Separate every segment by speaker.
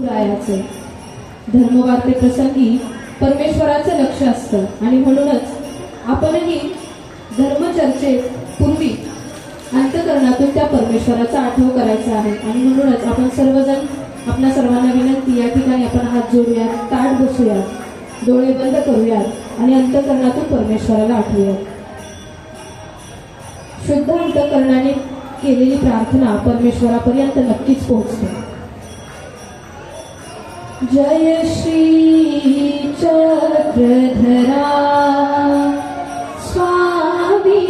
Speaker 1: रायाचे धर्मवार्ते प्रसंगी परमेश्वराचे लक्ष असतं आणि म्हणूनच आपणही धर्मचर्चेत पूर्वी अंतःकरणातून त्या परमेश्वराचा आठवण करायचा आहे. आणि म्हणूनच आपण सर्वजण, आपल्या सर्वांना विनंती, या ठिकाणी आपण हात जोडूयात, ताट बसूयात, डोळे बंद करूयात आणि अंतःकरणातून परमेश्वराला आठवूयात. शुद्ध अंतःकरणाने केलेली प्रार्थना परमेश्वरापर्यंत नक्कीच पोहोचते. जय श्री चक्रधरा स्वामी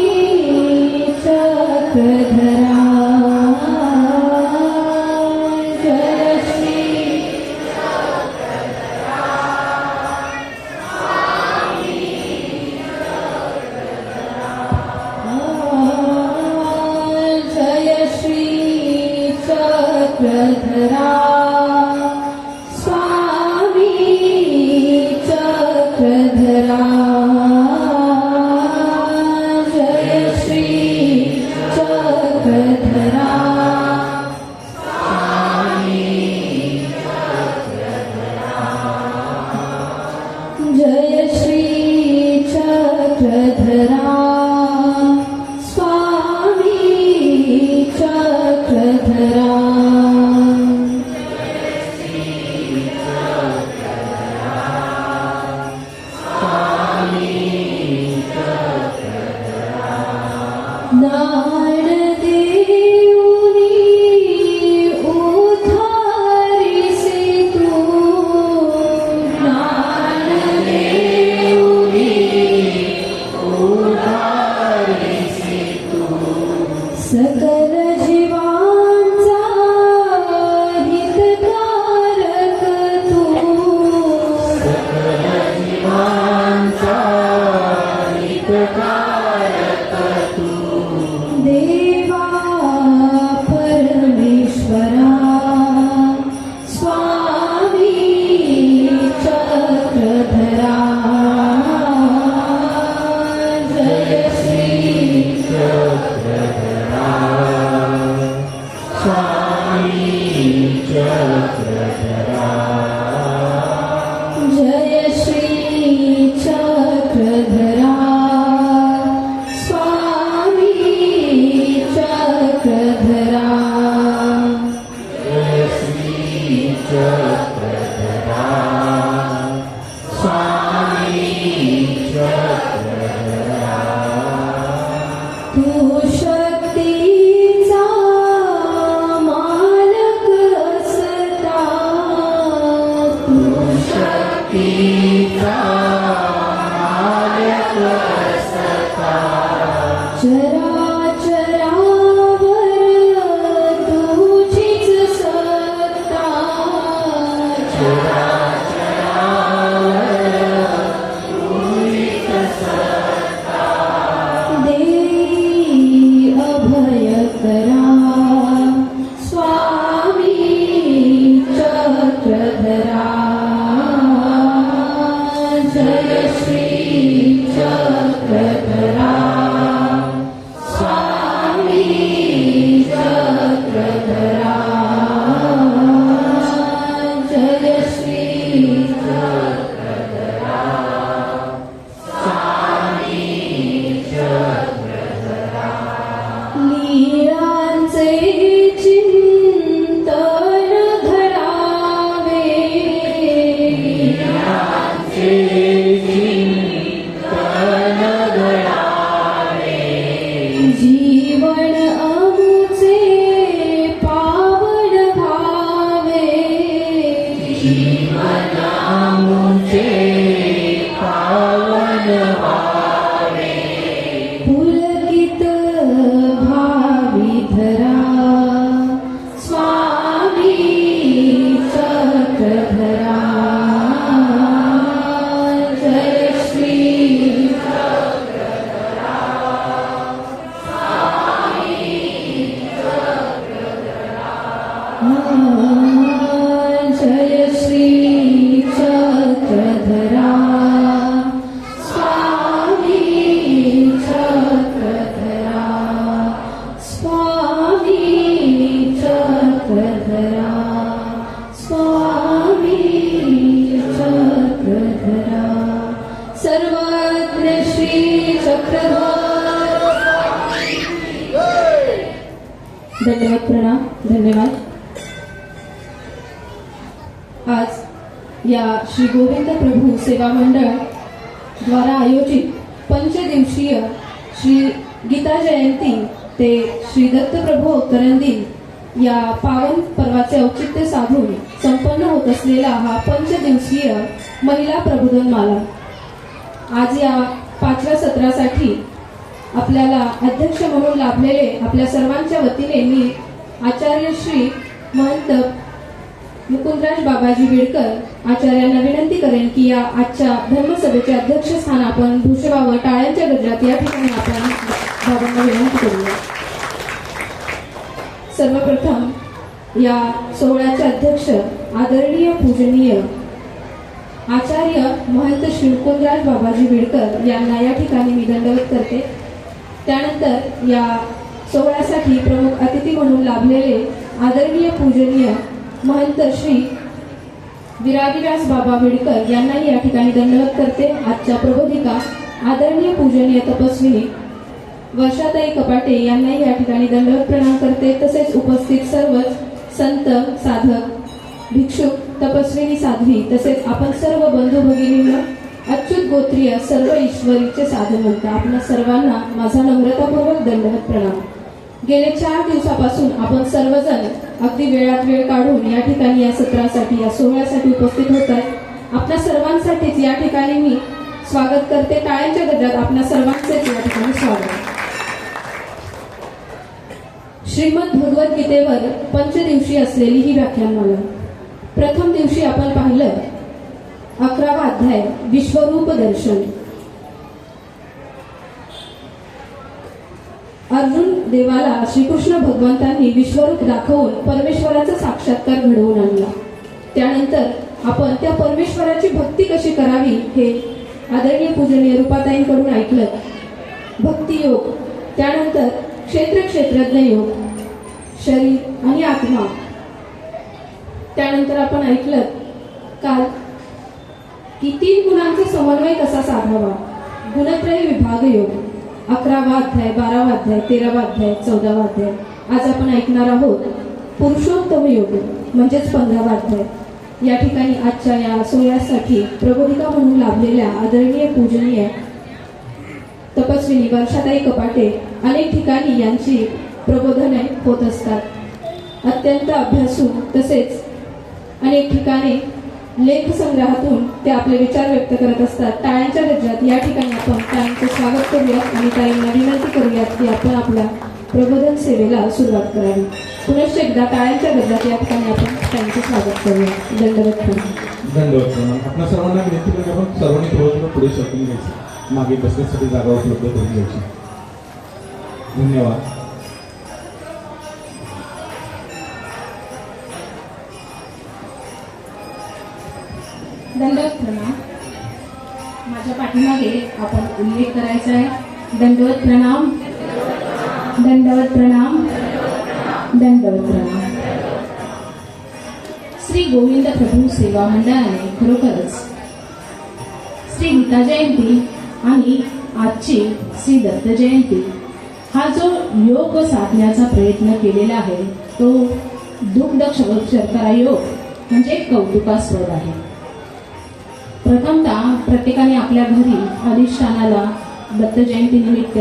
Speaker 1: चक्रधरा, जय श्री चक्रधरा स्वामी चक्रधरा, जय श्री चक्रधरा जय श्री चक्रधरा स्वामी चक्रधरा, सकल जीवांचा हितकारक तू, सकल जीवांचा हितकारक तू, देवा परमेश्वरा स्वामी चक्रधरा, जय श्री चक्रधरा स्वामी चक्रधरा, जय श्री चक्रधरा स्वामी चक्रधरा, जय श्री चक्रधरा स्वामी चक्रधरा. तू शक्तीचा मालक असता, तू शक्तीचा मालक असता, चराचरावर तुझीच सत्ता, चराचरावर तुझीच सत्ता, देई अभय करा स्वामी चक्रधरा, जय श्री चक्रधरा स्वामी चक्रधरा, जय श्री चक्रधरा स्वामी चक्रधरा. लीळांचे चिंतन घडावे, लीळांचे चिंतन घडावे, जीवन अमुचे पावन भावे, जीवन अमुचे पावन भावे, पुलकित भावी धरा स्वामी चक्रधरा, जय श्री चक्रधरा स्वामी चक्रधरा, जय श्री चक्रधरा चक्रधर। धन्यवाद, प्रणाम, धन्यवाद। आज या श्री गोविंद प्रभू सेवा मंडळ द्वारा आयोजित पंचदिवसीय श्री गीता जयंती ते श्री दत्तप्रभू अवतरण दिन या पावन पर्वाचे औचित्य साधून संपन्न होत असलेला हा पंचदिवसीय महिला प्रबोधन माला आज या 5व्या सत्रासाठी आपल्याला अध्यक्ष म्हणून लाभलेले आपल्या सर्वांच्या वतीने मी आचार्य श्री महंत मुकुंदराज बाबाजी बेडकर आचार्यांना विनंती करेन की या आजच्या धर्मसभेचे अध्यक्षस्थान आपण भूषवावं। टाळ्यांच्या गजरात या ठिकाणी आपण बाबांना विनंती करूया। सर्वप्रथम या सोहळ्याचे अध्यक्ष आदरणीय पूजनीय आचार्य महंत श्री मुकुंदराज बाबाजी बेडकर यांना या ठिकाणी मी दंडवत करते। त्यानंतर या सोहळ्यासाठी प्रमुख अतिथी म्हणून लाभलेले आदरणीय पूजनीय महंत श्री विरागीव्यास बाबा बेडकर यांनाही या ठिकाणी दंडवत करते। आजच्या प्रबोधिका आदरणीय पूजनीय तपस्विनी वर्षाताई कपाटे यांनाही या ठिकाणी दंडवत प्रणाम करते। तसेच उपस्थित सर्वच संत साधक भिक्षुक तपस्विनी साध्वी तसेच आपण सर्व बंधू भगिनींना अच्युत गोत्रीय सर्व ईश्वरीचे साधनवंत आपल्या सर्वांना माझा नम्रतापूर्वक दंडवत प्रणाम। गेले 4 दिवसापासून आपण सर्वजण अगदी वेळात वेळ काढून या ठिकाणी या सत्रासाठी या सोहळ्यासाठी उपस्थित होत आहे। आपल्या सर्वांसाठीच या ठिकाणी मी स्वागत करते। टाळ्यांच्या गजरात आपल्या सर्वांचेच या ठिकाणी स्वागत। श्रीमद भगवद्गीतेवर पंचदिवशी असलेली ही व्याख्यानमाला प्रथम दिवशी आपण पाहिलं 11वा अध्याय विश्वरूप दर्शन। अर्जुन देवाला श्रीकृष्ण भगवंतांनी विश्वरूप दाखवून परमेश्वराचा साक्षात्कार घडवून आणला। त्यानंतर आपण त्या परमेश्वराची भक्ती कशी करावी हे आदरणीय पूजनीय रूपाताईंकडून ऐकलं। भक्ती योग, त्यानंतर क्षेत्रज्ञ योग, शरीर आणि आत्मा, त्यानंतर आपण ऐकलं काल की 3 गुणांचा समन्वय कसा साधावा, गुणत्रय विभाग योग, 11वा अध्याय, 12वा अध्याय, 13वा अध्याय, 14वा अध्याय। आज आपण ऐकणार आहोत पुरुषोत्तम योग म्हणजेच 15वा अध्याय। या ठिकाणी आजच्या या सोहळ्यासाठी प्रबोधिका म्हणून लाभलेल्या आदरणीय पूजनीय तपस्विनी वर्षाताई कपाटे अनेक ठिकाणी यांची प्रबोधने होत असतात। अत्यंत अभ्यासू तसेच अनेक ठिकाणी लेख संग्रहातून ते आपले विचार व्यक्त करत असतात। टाळ्यांच्या गजरात या ठिकाणी आपण त्यांचे स्वागत करूयात आणि ताईंना विनंती करूयात की आपण आपल्या प्रबोधन सेवेला सुरुवात करावी। पुनश्च एकदा टाळ्यांच्या गजरात या ठिकाणी आपण त्यांचे स्वागत करूया। दंडवत
Speaker 2: प्रणाम। आपल्या सर्वांना विनंती करतो आपण सर्वांनी थोडं पुढे सरकून घ्यायचं, मागे बसण्यासाठी जागा उपलब्ध करून घ्यायची। धन्यवाद।
Speaker 1: दंडवत प्रणाम। माझ्या पाठीमागे आपण उल्लेख करायचा आहे। दंडवत प्रणाम, दंडवत प्रणाम, दंडवत प्रणाम। श्री गोविंद प्रभू सेवा मंडळाने खरोखरच श्री गीता जयंती आणि आजची श्री दत्त जयंती हा जो योग साधण्याचा प्रयत्न केलेला आहे तो दुग्ध शर्करा योग म्हणजे कौतुकास्पद आहे। प्रथमतः प्रत्येकाने आपल्या घरी अधिष्ठानाला दत्त जयंती निमित्त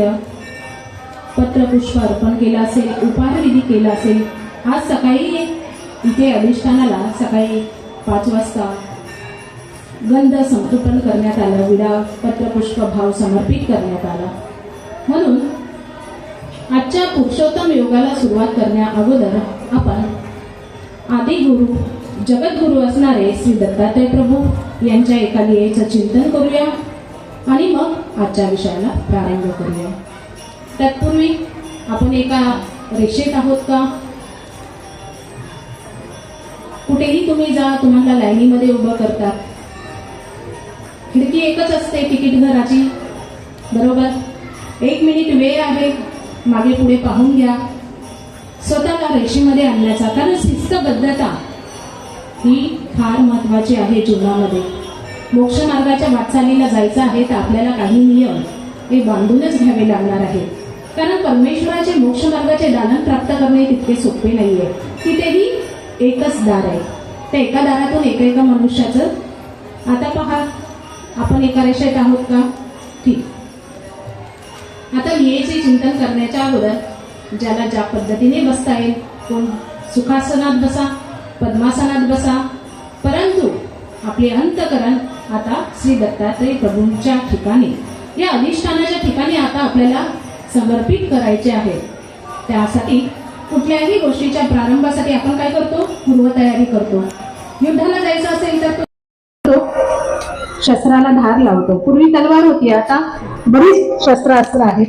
Speaker 1: पत्रपुष्प अर्पण केलं असेल, उपहारविधी केला असेल। आज सकाळी इथे अधिष्ठानाला सकाळी 5 वाजता गंध संतर्पण करण्यात आलं, विडा पत्रपुष्प भाव समर्पित करण्यात आला। म्हणून आजच्या पुरुषोत्तम योगाला सुरुवात करण्या अगोदर आपण आदिगुरु जगद्गुरु असणारे श्री दत्तात्रय प्रभू यांच्या एका लीळेचं चिंतन करूया आणि मग आजच्या विषयाला प्रारंभ करूया। तत्पूर्वी आपण एका रेषेत आहोत का? कुठेही तुम्ही जा, तुम्हाला लाईनीमध्ये उभं करतात। खिडकी एकच असते तिकीट घराची, बरोबर? 1 मिनिट वेळ आहे, मागे पुढे पाहून घ्या, स्वतःला रेषेमध्ये आणण्याचा। कारण शिस्तबद्धता ही फार महत्वाची आहे जीवनामध्ये। मोक्ष मार्गाच्या वाटचालीला जायचं आहे तर आपल्याला काही नियम
Speaker 3: हे बांधूनच घ्यावे लागणार आहे. कारण परमेश्वराचे मोक्ष मार्गाचे दालन प्राप्त करणे तितके सोपे नाहीये. तिथेही एकच दार आहे. त्या एका दारातून एका मनुष्याचं आता पहा, आपण एका रेषेत आहोत का? ठीक. आता ध्येयाचे चिंतन करण्याच्या अगोदर ज्याला ज्या पद्धतीने बसता येईल, कोण सुखासनात बसा, पद्मासनात बसा, परंतु आपले अंतकरण आता श्री दत्तात्रय प्रभूंच्या ठिकाणी, या अधिष्ठानाच्या ठिकाणी आता आपल्याला समर्पित करायचे आहे. त्यासाठी कुठल्याही गोष्टीच्या प्रारंभासाठी आपण काय करतो? पूर्वतयारी करतो. युद्धाला जायचं असेल तर तो शस्त्राला धार लावतो. पूर्वी तलवार होती, आता बरीच शस्त्रास्त्र आहेत.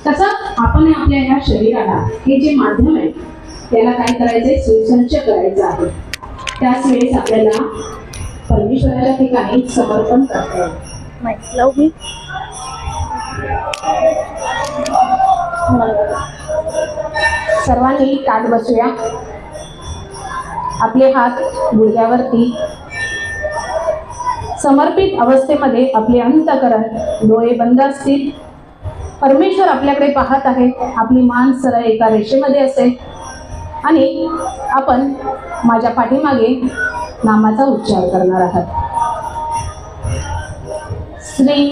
Speaker 3: तसं आपण आपल्या या शरीराला, हे जे माध्यम आहे, त्याला काय करायचंय? सुसज्ज करायचं आहे. त्याच वेळेस आपल्याला परमेश्वराच्या ठिकाणी समर्पण करता येईल. सर्वांनी ताट बसूया. आपले हात गुडघ्यावरती, समर्पित अवस्थेमध्ये आपले अंतकरण, डोळे बंद असतील. परमेश्वर आपल्याकडे पाहत आहे. आपली मान सरळ एका रेषेमध्ये असेल आणि आपण माझ्या पाठीमागे नामाचा उच्चार करणार आहात. श्री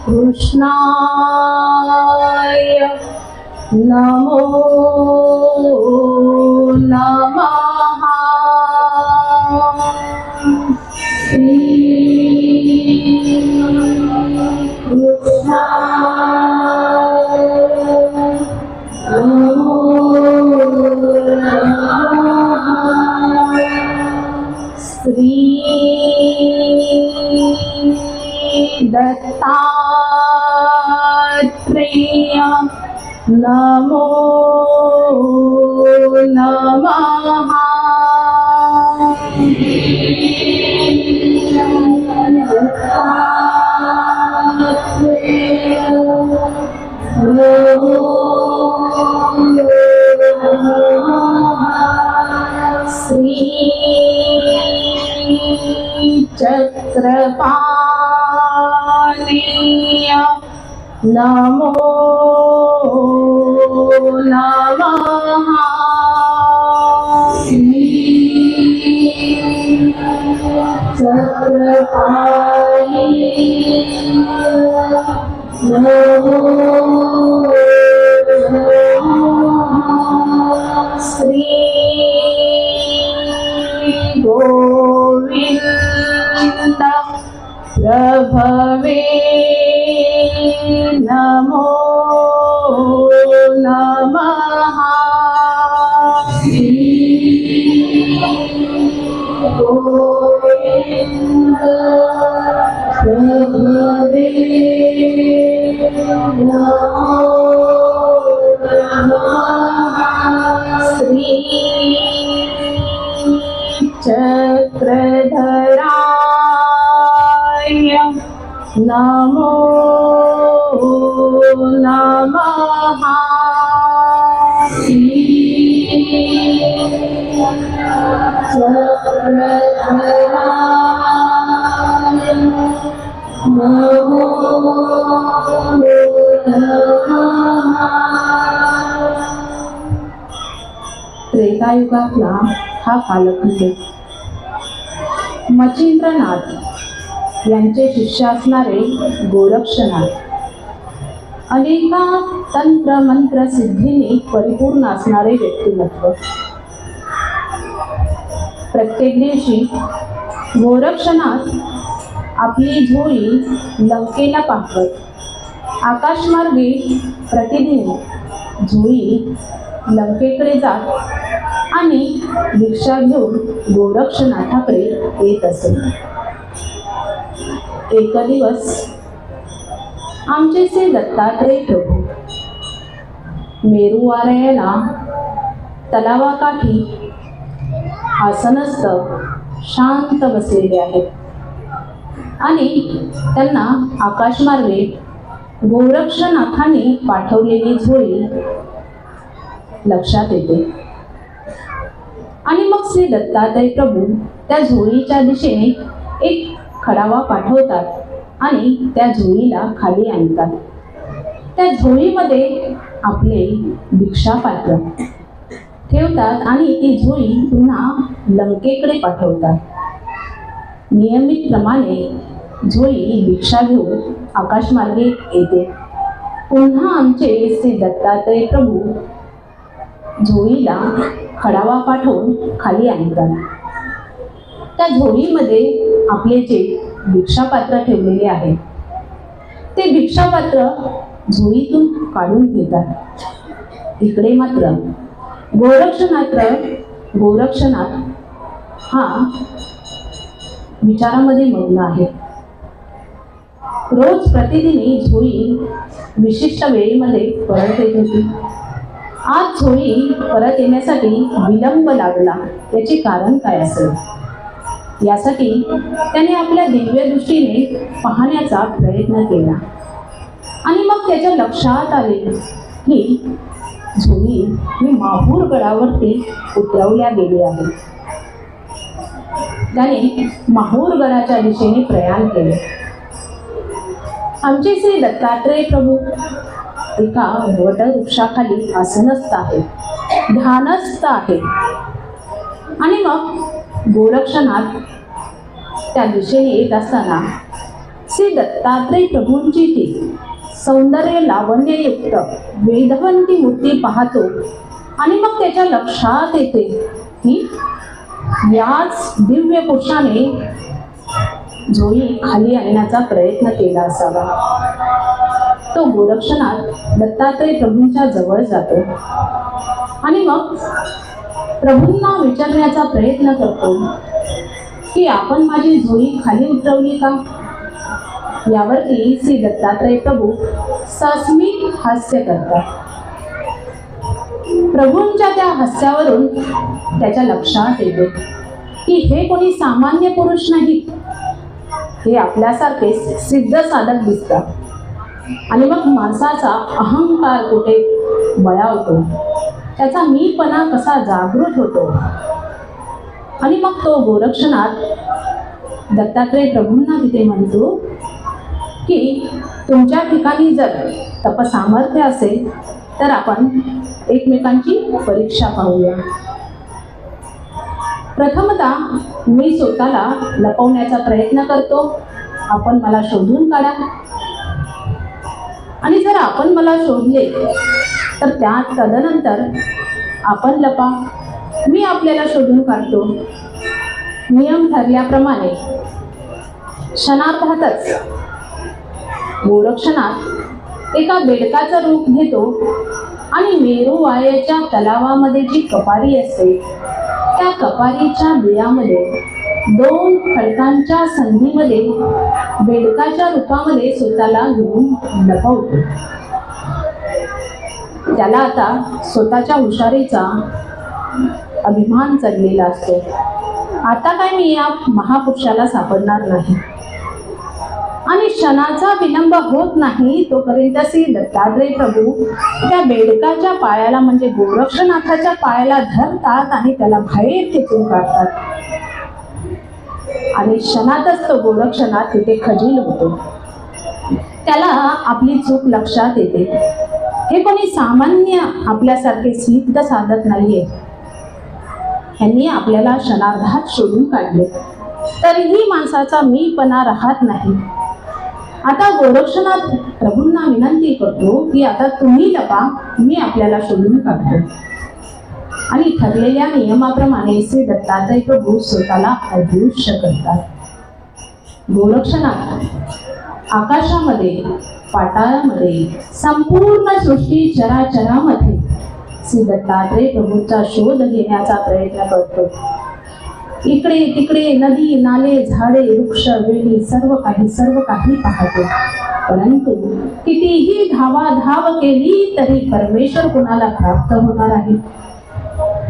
Speaker 3: कृष्णाय नमो नमः. श्री कृष्णाय नमो नमः. श्री दत्तात्रेय नमो नमः. श्री चक्रपाणीय नमो नमः. श्री चक्रपाणीय नमो नमः. श्री गोविंद प्रभवे नमो नमः. श्री गोविंद प्रभवे नमो नमः. श्री चक्रधराय नमो नमः. श्री चक्रधराय नमो नमः. त्रेतायुगातला हा कालखंड मच्छिंद्रनाथ यांचे शिष्य असणारे गोरक्षनाथ अनेका तंत्र मंत्र सिद्धीने परिपूर्ण असणारे व्यक्तिमत्व. प्रत्येक दिवशी गोरक्षनाथ आपली झोळी लंकेला पाठवत. आकाशमार्गे प्रतिदिन झोळी लंकेकडे जात आणि भिक्षा घेऊन गोरक्षनाथाकडे येत असे. एक दिवस आमचेचे दत्तात्रय प्रभू मेरुवारयाला तलावाकाठी आसनस्थ शांत बसलेले आहेत आणि त्यांना आकाशमार्गे गोरक्षनाथाने पाठवलेली झोळी लक्षात येते. आणि मग श्री दत्तात्रय प्रभू त्या झोळीच्या दिशेने एक खडावा पाठवतात आणि त्या झोळीला खाली आणतात. त्या झोळीमध्ये आपले भिक्षापात्र ठेवतात आणि ती झोळी पुन्हा लंकेकडे पाठवतात. नियमितप्रमाणे झोळी भिक्षा घेऊन आकाशमार्गे येते. पुन्हा आमचे श्री दत्तात्रय प्रभू झोळीला खडावा पाठवून खाली आणतात. त्या झोळीमध्ये आपले जे भिक्षापात्र ठेवलेले आहे ते भिक्षापात्र झोळीतून काढून घेतात. इकडे मात्र गोरक्षनाथ हा विचारामध्ये मग्न आहे. रोज प्रतिदिनी झोळी विशिष्ट वेळेमध्ये परत येत होती. आज झोळी परत येण्यासाठी विलंब लागला. याचे कारण काय असेल? यासाठी त्याने आपल्या दिव्य दृष्टीने पाहण्याचा प्रयत्न केला आणि मग त्याच्या लक्षात आले की झोळी ही माहूर गडावरती उतरवल्या गेली आहे. त्याने माहूर गडाच्या दिशेने प्रयाण केले. आमचे श्री दत्तात्रय प्रभू एका वटवृक्षाखाली आसनस्थ आहे, ध्यानस्थ आहे. आणि मग गोरक्षनाथ त्या दिशेने येत असताना श्री दत्तात्रय प्रभूंची ती सौंदर्य लावण्ययुक्त वेदवंती मूर्ती पाहतो आणि मग त्याच्या लक्षात येते की याच दिव्य पुरुषाने झोळी खाली आणण्याचा प्रयत्न केला असावा. तो गोरक्षनाथ दत्तात्रय प्रभूंच्या जवळ जातो आणि मग प्रभूंना विचारण्याचा प्रयत्न करतो की आपण माझी झोळी खाली उतरवली का? यावरती श्री दत्तात्रय प्रभू सस्मित हास्य करतात. प्रभूंच्या त्या हास्यावरून त्याच्या लक्षात येते की हे कोणी सामान्य पुरुष नाही, हे आपल्यासारखे सिद्ध साधक दिसतात. आणि मग माणसाचा अहंकार कुठे बळावतो, त्याचा मीपणा कसा जागृत होतो. आणि मग तो गोरक्षनाथ दत्तात्रय प्रभूंना तिथे म्हणतो की तुमच्या ठिकाणी जर तपसामर्थ्य असेल तर आपण एकमेकांची परीक्षा पाहूया. प्रथमतः मी स्वतःला लपवण्याचा प्रयत्न करतो, आपण मला शोधून काढा. आणि जर आपण मला शोधले तर त्यात तदनंतर आपण लपा, मी आपल्याला शोधून काढतो. नियम ठरल्याप्रमाणे क्षणार्धातच गोरक्षनाथ एका बेडकाचं रूप घेतो आणि मेरुवायच्या तलावामध्ये जी कपारी असते त्या कपारीच्या बिळामध्ये 2 खडकांच्या संधीमध्ये बेडकाच्या रूपामध्ये स्वतःला घेऊन लपवतो. त्याला आता स्वतःच्या हुशारीचा अभिमान चढलेला असतो. आता काय मी या महापुरुषाला सापडणार नाही. आणि क्षणाचा विलंब होत नाही तोपर्यंत श्री दत्तात्रय प्रभू त्या बेडकाच्या पायाला म्हणजे गोरक्षनाथाच्या पायाला धरतात आणि त्याला बाहेर खेचून काढतात. आणि क्षणातच तो गोरक्षनाथ तिथे खजील होतो. त्याला आपली चूक लक्षात येते. हे कोणी सामान्य आपल्यासारखे सिद्ध साधक नाहीये, ह्यांनी आपल्याला क्षणार्धात शोधून काढले. तरीही माणसाचा मीपणा राहत नाही. आता गोरक्षनाथ प्रभूंना विनंती करतो की आता तुम्ही लपा, मी आपल्याला शोधून काढतो. आणि ठरलेल्या नियमाप्रमाणे श्री दत्तात्रय प्रभू स्वतःला अदृश्य करतात. गोरक्षनाथ आकाशामध्ये, पाताळामध्ये, संपूर्ण सृष्टी चराचरामध्ये श्री दत्तात्रय प्रभूंचा शोध घेण्याचा प्रयत्न करतो. इकडे तिकडे नदी, नाले, झाडे, वृक्ष, वेली सर्व काही पाहतो. परंतु कितीही धावाधाव केली तरी परमेश्वर कुणाला प्राप्त होणार आहे?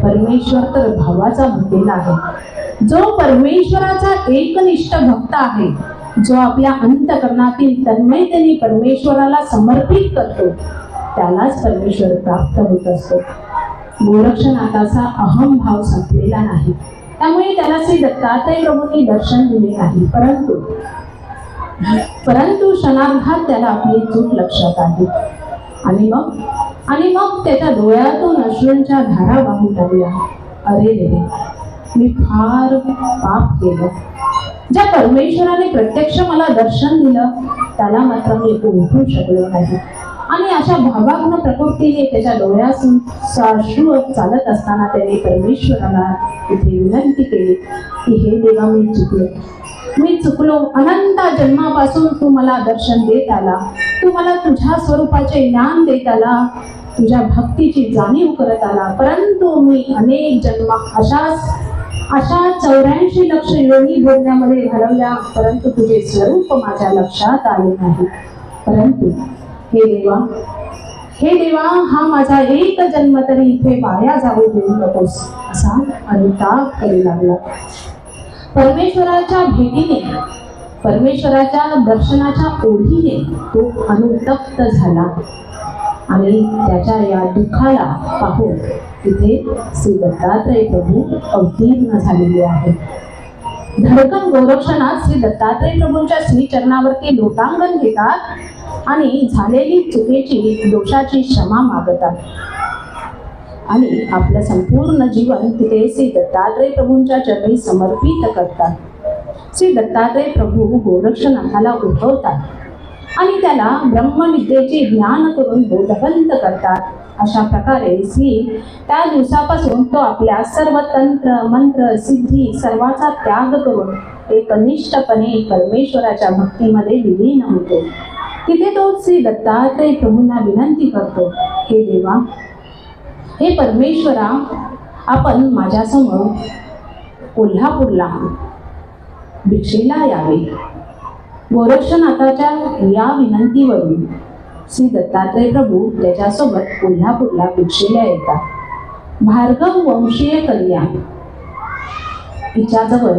Speaker 3: परमेश्वर तर भावाचा भक्तेला आहे. जो परमेश्वराचा एकनिष्ठ भक्त आहे, जो आपल्या अंतःकरणातील तन्मयतेने परमेश्वराला समर्पित करतो, त्यालाच परमेश्वर प्राप्त होत असतो. गोरक्षनाथाचा अहंभाव संपलेला नाही, त्यामुळे त्याला श्री दत्तात्रय प्रभूंनी दर्शन दिले नाही. परंतु परंतु क्षणार्धात त्याला आपली चूक लक्षात आली आणि मग त्याच्या डोळ्यातून अश्रूंच्या धारा वाहू लागल्या. अरे रे, मी फार पाप केलं. ज्या परमेश्वराने प्रत्यक्ष मला दर्शन दिलं त्याला मात्र मी ओळखू शकलो नाही. आणि अशा भावाग्न प्रकृतीने त्याच्या डोळ्यातून साश्रू चालत असताना त्याने परमेश्वराला इथे विनंती केली की हे देवा, मी चुकलो. अनंत जन्मापासून तू मला दर्शन देत आला, तू मला तुझ्या स्वरूपाचे ज्ञान देत आला, तुझ्या भक्तीची जाणीव करत आला, परंतु मी अनेक जन्म अशा 84 लक्ष योनी भोगण्यामध्ये घालवल्या, परंतु तुझे स्वरूप माझ्या लक्षात आले नाही. परंतु हे देवा, हा माझा एक जन्म तरी इथे वाया जाऊ देऊ नकोस, असा अनुताप करू लागला. परमेश्वराच्या भेटीने, परमेश्वराच्या दर्शनाच्या ओढीने तो अनुतप्त झाला आणि त्याच्या या दुःखाला पाहून तिथे श्री दत्तात्रय प्रभू अवतीर्ण झालेले आहे. धडकन गोरक्षनाथ श्री दत्तात्रय प्रभूंच्या श्रीचरणावरती लोटांगण घेतात आणि झालेली चुकीची दोषाची क्षमा मागतात आणि आपलं संपूर्ण जीवन तिथे श्री दत्तात्रय प्रभूंच्या चरणी समर्पित करतात. श्री दत्तात्रय प्रभू गोरक्षनाथाला उठवतात आणि त्याला ब्रह्मविद्येचे ज्ञान करून बोधवंत करतात. अशा प्रकारे श्री त्या दिवसापासून तो आपल्या सर्व तंत्र मंत्र सिद्धी सर्वाचा त्याग करून एकनिष्ठपणे परमेश्वराच्या भक्तीमध्ये विलीन होतो. तिथे तो श्री दत्तात्रय प्रभूंना विनंती करतो, हे देवा, हे परमेश्वरा, आपण माझ्यासमोर कोल्हापूरला भिक्षेला यावे. गोरक्षनाथाच्या या विनंतीवरून श्री दत्तात्रय प्रभू त्याच्यासोबत कोल्हापूरला भिक्षेला येतात. भार्गव वंशीय कन्या हिच्याजवळ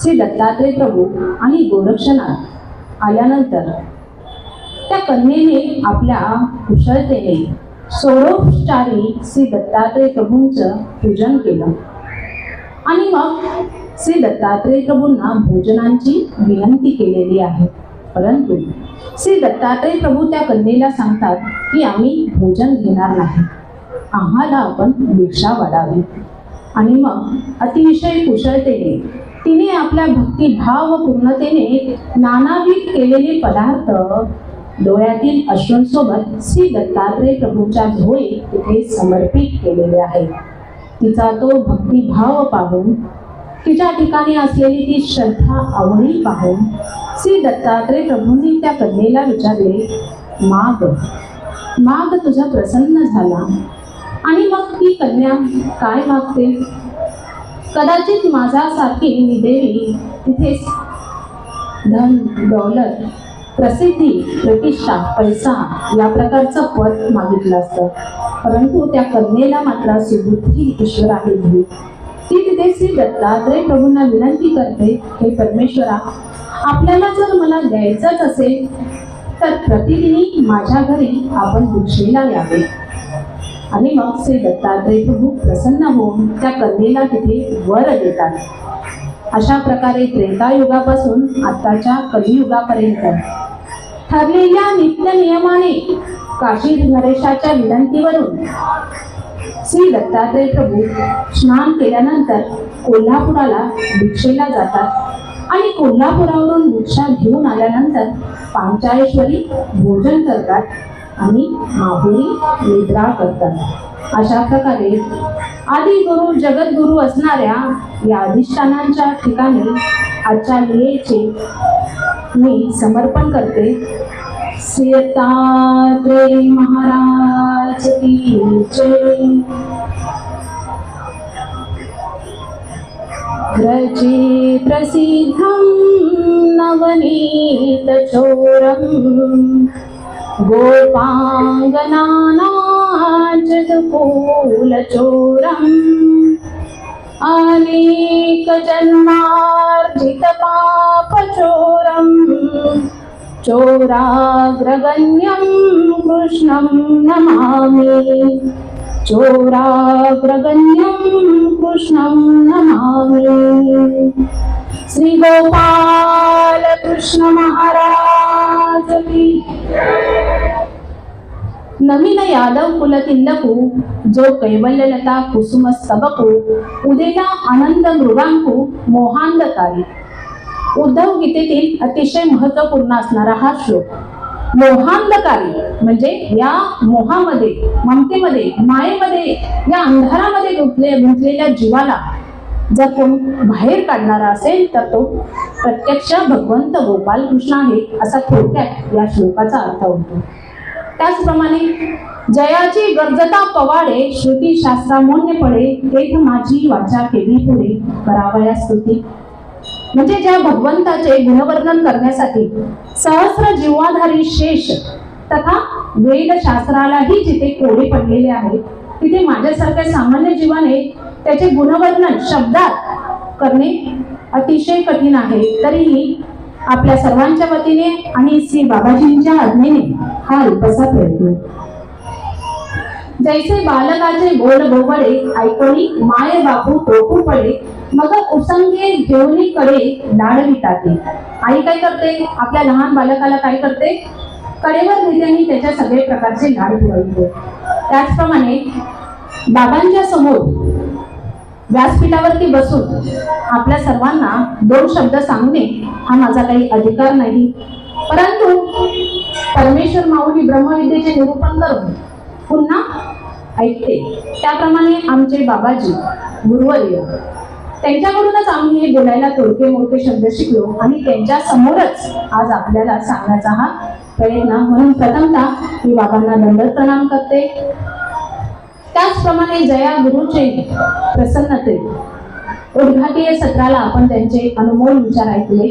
Speaker 3: श्री दत्तात्रय प्रभू आणि गोरक्षनाथ आल्यानंतर त्या कन्येने आपल्या कुशलतेने सोडोपचारी श्री दत्तात्रय प्रभूंचं पूजन केलं आणि मग श्री दत्तात्रय प्रभूंना भोजनाची विनंती केलेली आहे. परंतु श्री दत्तात्रय प्रभू त्या कन्येला सांगतात की आम्ही भोजन घेणार नाही, आम्हाला आपण भिक्षा वाढावी. आणि मग अतिशय कुशलतेने तिने आपल्या भक्तिभाव पूर्णतेने नानाविध केलेले पदार्थ डोळ्यातील अश्रूंसोबत श्री दत्तात्रय प्रभूंच्या झोळी तिथे समर्पित केलेले आहे. तिचा तो भक्तिभाव पाहून, तिच्या ठिकाणी असलेली ती श्रद्धा आवडी पाहून श्री दत्तात्रय प्रभूंनी त्या कन्येला विचारले, माग तुझा प्रसन्न झाला. आणि मग ती कन्या काय मागते? कदाचित माझ्यासारखी निदेवी तिथे धन दौलत प्रसिद्धी प्रतिष्ठा पैसा या प्रकारचं पद मागितलं असतं. परंतु त्या कन्येला मात्र सुबुद्धी ईश्वराने दिली. ती तिथे श्री दत्तात्रय प्रभूंना विनंती करते, हे परमेश्वरा, आपल्याला जर मला द्यायचंच असेल तर प्रतिदिनी माझ्या घरी आपण भिक्षेला यावे. आणि मग श्री दत्तात्रय प्रभू प्रसन्न होऊन त्या कन्येला तिथे वर देतात. अशा प्रकारे त्रेतायुगापासून आताच्या कलियुगापर्यंत ठरलेल्या नित्य नियमाने काशी नरेशाच्या विनंतीवरून श्री दत्तात्रय प्रभू स्नान केल्यानंतर कोल्हापुराला भिक्षेला जातात आणि कोल्हापुरावरून भिक्षा घेऊन आल्यानंतर पांचाळेश्वरी भोजन करतात आणि माहुरी निद्रा करतात. अशा प्रकारे आदिगुरु जगद्गुरु असणाऱ्या या अधिष्ठानांच्या ठिकाणी आजच्या लीळेचे मी समर्पण करते. श्री दत्तात्रय महाराज की जय. रचे प्रसिद्धं नवनीत चोरम् गोपाङ्गनानाजगूलचोरम् अनेक जन्मार्जित पापचोरम् चोराग्रगण्यं कृष्णं नमामि. चोराग्रगण्यं कृष्णं नमामि. श्री गोपाल कृष्ण महाराज की. नवीन यादव कुल तिलकू जो कैवल्यलता कुसुम स्तबकू उदेला आनंद मृगांकू मोहांधकारी. उद्धव गीतेतील अतिशय महत्वपूर्ण असणारा हा श्लोक. मोहांधकारी म्हणजे या मोहामध्ये, ममतेमध्ये, मायेमध्ये, या अंधारामध्ये गुंतलेल्या जीवाला जर कोण बाहेर काढणारा असेल तर तो प्रत्यक्ष भगवंत गोपाल कृष्ण आहे, असा थोडक्यात या श्लोकाचा अर्थ होतो. त्याचप्रमाणे जयाची गर्जता पवाडे श्रुती शास्त्रामोन्य पडे तेथ माझी वाचा केली पुढे करावया स्तुती. म्हणजे ज्या भगवंताचे गुणवर्णन करण्यासाठी सहस्र जीवाधारी शेष तथा वेद शास्त्रालाही जिथे कोडे पडलेले आहेत, तिथे माझ्यासारख्या सामान्य जीवाने त्याचे गुणवर्णन शब्दात करणे अतिशय कठीण आहे. तरीही आपल्या सर्वांच्या वतीने आणि श्री बाबाजींच्या आज्ञेने हा अल्पसा प्रयत्न. जैसे बालकाचे बोल बोबडे ऐकोनी माय बापू टोकू पडे मग उसंगे घेऊनी कडे लाडविताते. आई काय करते? आपल्या लहान बालकाला काय करते? कडेवर नेत्यांनी त्याच्या सगळे प्रकारचे लाड पुरवते. त्याचप्रमाणे बाबांच्या समोर व्यासपीठावरती बसून आपल्या सर्वांना दोन शब्द सांगणे हा माझा काही अधिकार नाही, परंतु परमेश्वर माऊली ब्रह्मविद्येचे निरूपण करून पुन्हा ऐकते. त्याप्रमाणे आमचे बाबाजी गुरुवर्य त्यांच्याकडूनच आम्ही हे बोलायला तोडके मोठे शब्द शिकलो आणि त्यांच्या समोरच आज आपल्याला सांगण्याचा हा प्रयत्न. म्हणून प्रथमतः मी बाबांना दंडवत प्रणाम करते. त्याचप्रमाणे जया गुरुचे प्रसन्नते उद्घाटीय सत्राला आपण त्यांचे अनमोल विचार ऐकले.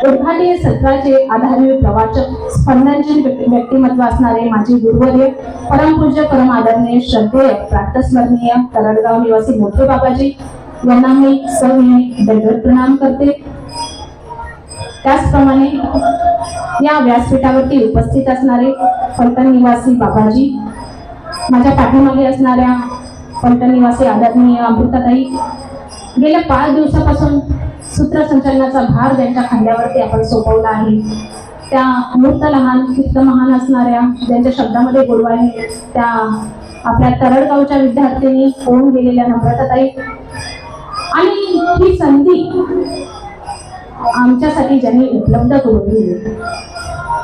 Speaker 3: उद्घाटीय सत्राचे आधारभूत प्रवाचक स्पंदनशील व्यक्तिमत्व असणारे माझे गुरुवर्य परमपूज्य परम आदरणीय श्रद्धेय प्रातस्मरणीय तरडगाव निवासी मोठे बाबाजी यांना मी सविनय दंडवत प्रणाम करते. त्याचप्रमाणे या व्यासपीठावरती उपस्थित असणारे फलटण निवासी बाबाजी, माझ्या पाठीमागे असणाऱ्या फलटण निवासी आदरणीय अमृताताई, गेल्या 5 दिवसापासून सूत्रसंचलनाचा भार ज्यांच्या खांद्यावरती आपण सोपवला आहे, त्या मूर्त लहान चित्त महान असणाऱ्या, ज्यांच्या शब्दामध्ये गोडवा आहे, त्या आपल्या तरडगावच्या विद्यार्थ्यांनी होऊन गेलेल्या नम्रताताई, आणि ही संधी आमच्यासाठी ज्यांनी उपलब्ध करून दिली,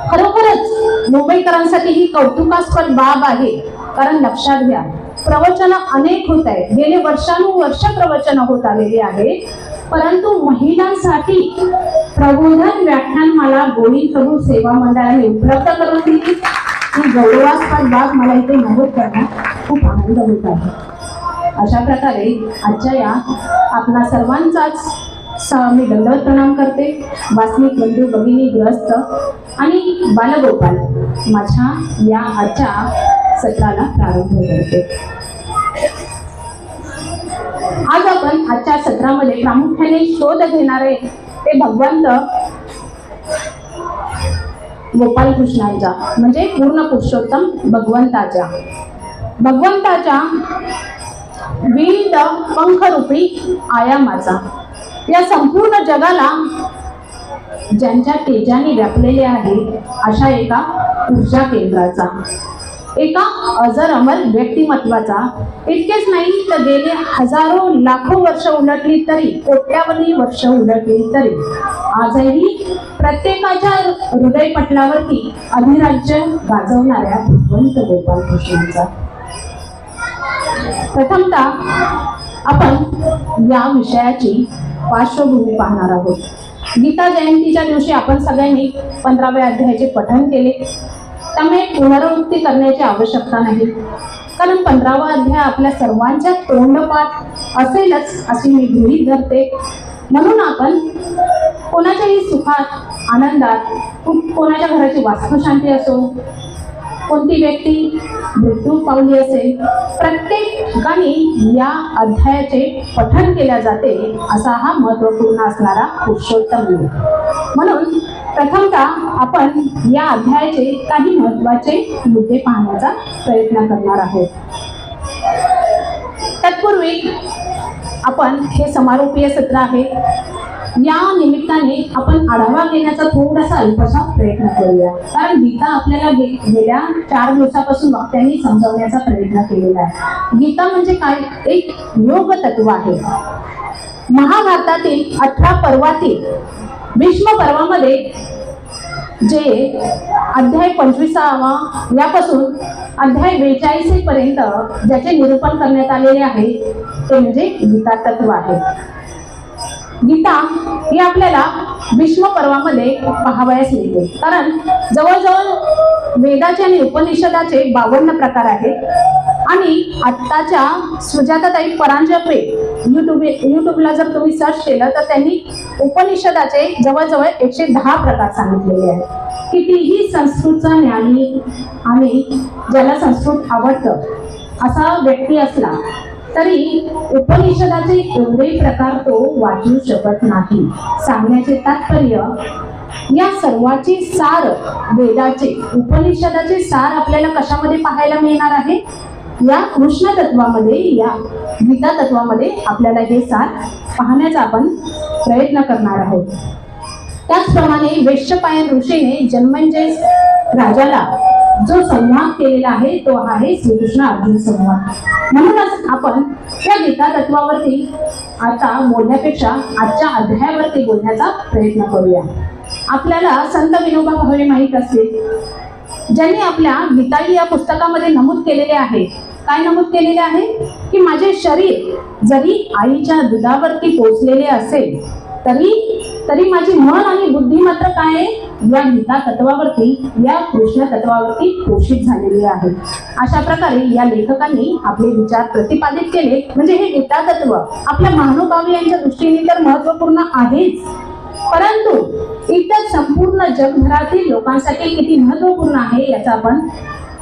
Speaker 3: खरोखरच मुंबईकरांसाठी ही कौतुकास्पद बाब आहे. कारण लक्षात घ्या, प्रवचन अनेक होत आहेत, गेले वर्षानुवर्ष प्रवचन होत आलेली आहे, परंतु महिलांसाठी प्रबोधन व्याख्यानमाला गोविंद प्रभू सेवा मंडळाने उपलब्ध करून दिली. ही गौरवास्पद बाब मला इथे नमूद करण्यात खूप आनंद होत आहे. अशा प्रकारे आजच्या या आपणा सर्वांचाच मी दंडवत प्रणाम करते. वासनिक बंधू भगिनी गृहस्थ आणि बालगोपाल माझ्या या आजच्या सत्राला प्रारंभ करते. आज आपण आजच्या सत्रामध्ये प्रामुख्याने शोध घेणारे ते भगवंत गोपाल कृष्णांच्या म्हणजे पूर्ण पुरुषोत्तम भगवंताच्या विविध पंखरूपी आयामाचा, या संपूर्ण जगाला ज्यांच्या तेजाने व्यापलेले आहे अशा एका ऊर्जा केंद्राचा, एका अजर अमर व्यक्तिमत्वाचा. इतकेच नाही तर गेले हजारो लाखो वर्ष उलटली तरी, कोट्यावधी वर्ष उलटली तरी आजही प्रत्येकाच्या हृदयपटलावरती अधिराज्य गाजवणाऱ्या भगवंत गोपाल कृष्णांचा. प्रथमतः आपण या विषयाची पार्श्वभूमी पाहणार आहोत. गीता जयंतीच्या दिवशी आपण सगळ्यांनी 15व्या अध्यायाचे पठण केले, त्यामुळे पुनरावृत्ती करण्याची आवश्यकता नाही, कारण 15वा अध्याय आपल्या सर्वांच्या तोंडपाठ असेलच अशी मी गृहीत धरते. म्हणून आपण कोणाच्याही सुखात, आनंदात, कोणाच्या घराची वास्तुशांती असो, कोणती व्यक्ती मृत्यू पावली असेल, प्रत्येक ठिकाणी या अध्यायाचे पठण केले जाते. असा हा महत्त्वपूर्ण असणारा पुरुषोत्तम योग. म्हणून प्रथमतः आपण या अध्यायाचे काही महत्त्वाचे मुद्दे पाहण्याचा प्रयत्न करणार आहोत. तत्पूर्वी आपण हे समारोपीय सत्र आहे, या निमित्ताने आपण आढावा घेण्याचा थोडासा अल्पसा प्रयत्न करूया. कारण गीता आपल्याला गेल्या 4 दिवसापासून वाक्यांनी समजावण्याचा प्रयत्न केलेला आहे. गीता म्हणजे काय? एक योग तत्व आहे. महाभारतातील 18 पर्वातील भीष्म पर्वामध्ये जे अध्याय 25वा यापासून अध्याय 42 पर्यंत ज्याचे निरूपण करण्यात आलेले आहे ते म्हणजे गीता तत्व आहे. गीता ही आपल्याला भीष्म पर्वामध्ये पाहावयास मिळते. कारण जवळजवळ वेदाचे आणि उपनिषदाचे 52 प्रकार आहेत. आणि आत्ताच्या सुजाताताई परांजपे युट्यूबला जर तुम्ही सर्च केलं तर त्यांनी उपनिषदाचे जवळजवळ 110 प्रकार सांगितलेले आहेत. कितीही संस्कृतचा ज्ञानी आणि ज्याला संस्कृत आवडतं असा व्यक्ती असला तरी उपनिषदाचे एवढे प्रकार तो वाचू शकत नाही. सांगण्याचे तात्पर्य या सर्वाचे सार वेदाचे उपनिषदाचे सार आपल्याला कशामध्ये पाहायला मिळणार आहे? या कृष्ण तत्वामध्ये, या गीता तत्वामध्ये आपल्याला हे सार पाहण्याचा आपण प्रयत्न करणार आहोत. त्याचप्रमाणे वैश्यपायन ऋषीने जन्मेजय राजाला जो संवाद केलेला आहे तो आहे श्रीकृष्ण अर्जुन संवाद. म्हणूनच आपण या गीता तत्वावरती आता बोलण्यापेक्षा आजच्या अध्यायावरती बोलण्याचा प्रयत्न करूया. आपल्याला संत विनोबा भावे माहीत असतील, ज्यांनी आपल्या गीताई या पुस्तकामध्ये नमूद केलेले आहे. काय नमूद केलेले आहे? की माझे शरीर जरी आईच्या दुधावरती पोचलेले असेल तरी माझी मन आणि बुद्धी मात्र काय आहे? या गीता तत्वावरती, या कृष्ण तत्वावरती पोषित झालेली आहे. अशा प्रकारे या लेखकांनी आपले विचार प्रतिपादित केले. म्हणजे हे गीता तत्व आपल्या महानुभावी यांच्या दृष्टीने तर महत्वपूर्ण आहेच, परंतु इतर संपूर्ण जगभरातील लोकांसाठी किती महत्वपूर्ण आहे याचा आपण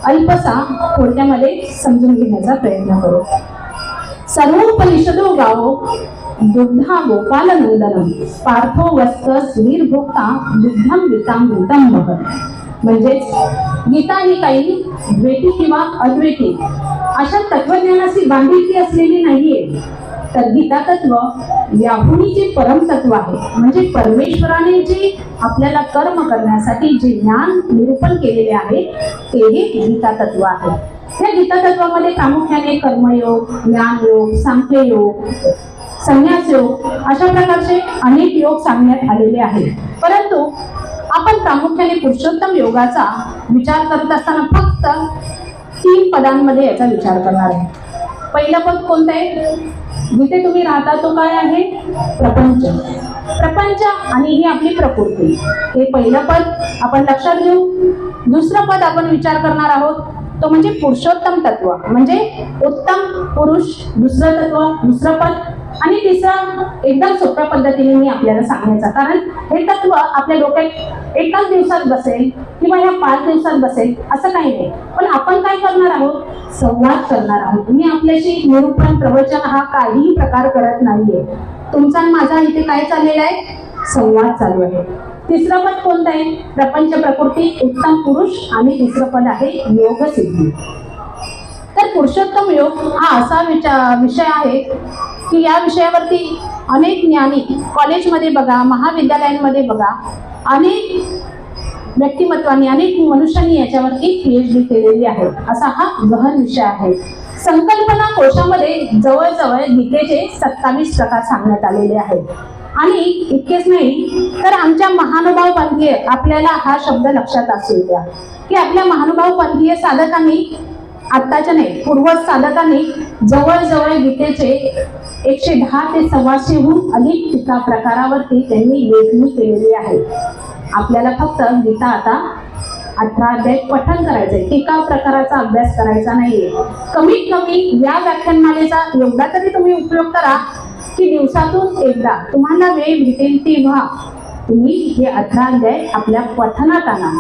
Speaker 3: अल्पसा थोडक्यामध्ये समजून घेण्याचा प्रयत्न करू. सर्वोपनिषदो गावो दुग्धा गोपाल नंदनम पार्थो वस्त सुधीर भोक्ता दुग्धम गीतामृतम महत्. म्हणजेच गीता ही काही द्वैती किंवा अद्वैती अशा तत्वज्ञानाशी बांधिलकी असलेली नाहीये, तर गीता तत्व याहुनी जे परमतत्व आहे. म्हणजे परमेश्वराने जे आपल्याला कर्म करण्यासाठी जे ज्ञान निरूपण केलेले आहे ते हे गीता तत्व आहे. या गीता तत्वामध्ये प्रामुख्याने कर्मयोग, ज्ञानयोग, सांख्ययोग, संन्यास योग अशा प्रकारचे अनेक योग सांगण्यात आलेले आहेत. परंतु आपण प्रामुख्याने पुरुषोत्तम योगाचा विचार करत असताना फक्त 3 पदांमध्ये याचा विचार करणार आहे. पहिलं पद कोणतं आहे? जिथे तुम्ही राहता तो काय आहे? प्रपंच. प्रपंच आणि ही आपली प्रकृती, हे पहिलं पद आपण लक्षात घेऊ. दुसरं पद आपण विचार करणार आहोत तो म्हणजे पुरुषोत्तम तत्व, म्हणजे उत्तम पुरुष दुसरं तत्व, दुसरं पद. आणि तिसरं एकदम सोप्या पद्धतीने मी आपल्याला सांगण्याचा, कारण हे तत्व आपल्या डोक्यात एकाच दिवसात बसेल किंवा या 5 दिवसात बसेल असं काही नाही. पण आपण काय करणार आहोत? संवाद करणार आहोत. मी आपल्याशी निरूपण प्रवचन हा काहीही प्रकार करत नाहीये. तुमचा आणि माझा इथे काय चाललेला आहे? संवाद चालू आहे. तिसरं पद कोणतं आहे? प्रपंच, प्रकृती, उत्तम पुरुष. आणि तिसरं पद आहे योग सिद्धी. तर पुरुषोत्तम योग हा असा विषय आहे की या विषयावरती अनेक ज्ञानी कॉलेजमध्ये बघा, महाविद्यालयांमध्ये बघा, अनेक व्यक्तिमत्वांनी, अनेक मनुष्यांनी याच्यावरती PhD केलेली आहे. असा हा गहन विषय आहे. संकल्पना कोशामध्ये जवळजवळ गीतेचे 27 प्रकार सांगण्यात आलेले आहेत. आणि इतकेच नाही तर आमच्या महानुभाव पंथीय, आपल्याला हा शब्द लक्षात असू द्या की आपल्या महानुभाव पंथीय साधकांनी, आत्ताच्या नाही पूर्वज साधकांनी जवळजवळ गीतेचे 110 ते 125हून अधिक टीका प्रकारावरती त्यांनी लेखणी केलेली आहे. आपल्याला फक्त गीता आता 18 अध्याय पठण करायचंय, टीका प्रकाराचा अभ्यास करायचा नाहीये. कमीत कमी या व्याख्यानमालेचा एवढा तरी तुम्ही उपयोग करा की दिवसातून एकदा तुम्हाला वेळ भेटेल तेव्हा तुम्ही हे 18 अध्याय आपल्या पठणात आणा.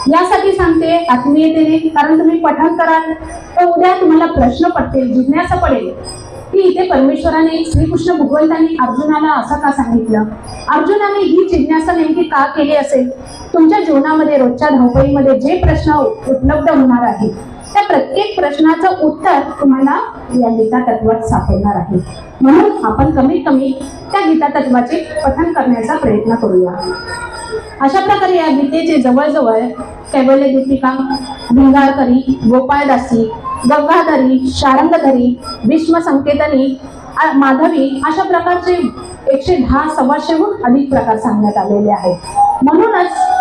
Speaker 3: यासाठी सांगते आत्मीयतेने, कारण तुम्ही पठण कराल तर उद्या तुम्हाला प्रश्न पडतील, जिज्ञासा पडेल की इथे परमेश्वराने, श्रीकृष्ण भगवंतांनी अर्जुनाला असं का सांगितलं, अर्जुनाने ही जिज्ञासा नेमकी का केली असेल. तुमच्या जीवनामध्ये रोजच्या धावपळीमध्ये जे प्रश्न उपलब्ध होणार आहेत त्या प्रत्येक प्रश्नाचं उत्तर तुम्हाला या गीता तत्वात सापडणार आहे. म्हणून आपण कमीत कमी त्या गीता तत्वाचे पठन करण्याचा प्रयत्न करूया. अशा प्रकारे या गीतेचे जवळजवळ कैवल्य दीपिका, भिंगारकरी, गोपाळदासी, गंगाधरी, शारंगधरी, भीष्म संकेतनी, माधवी अशा प्रकारचे 110 सव्वाशेहून अधिक प्रकार सांगण्यात आलेले आहेत. म्हणूनच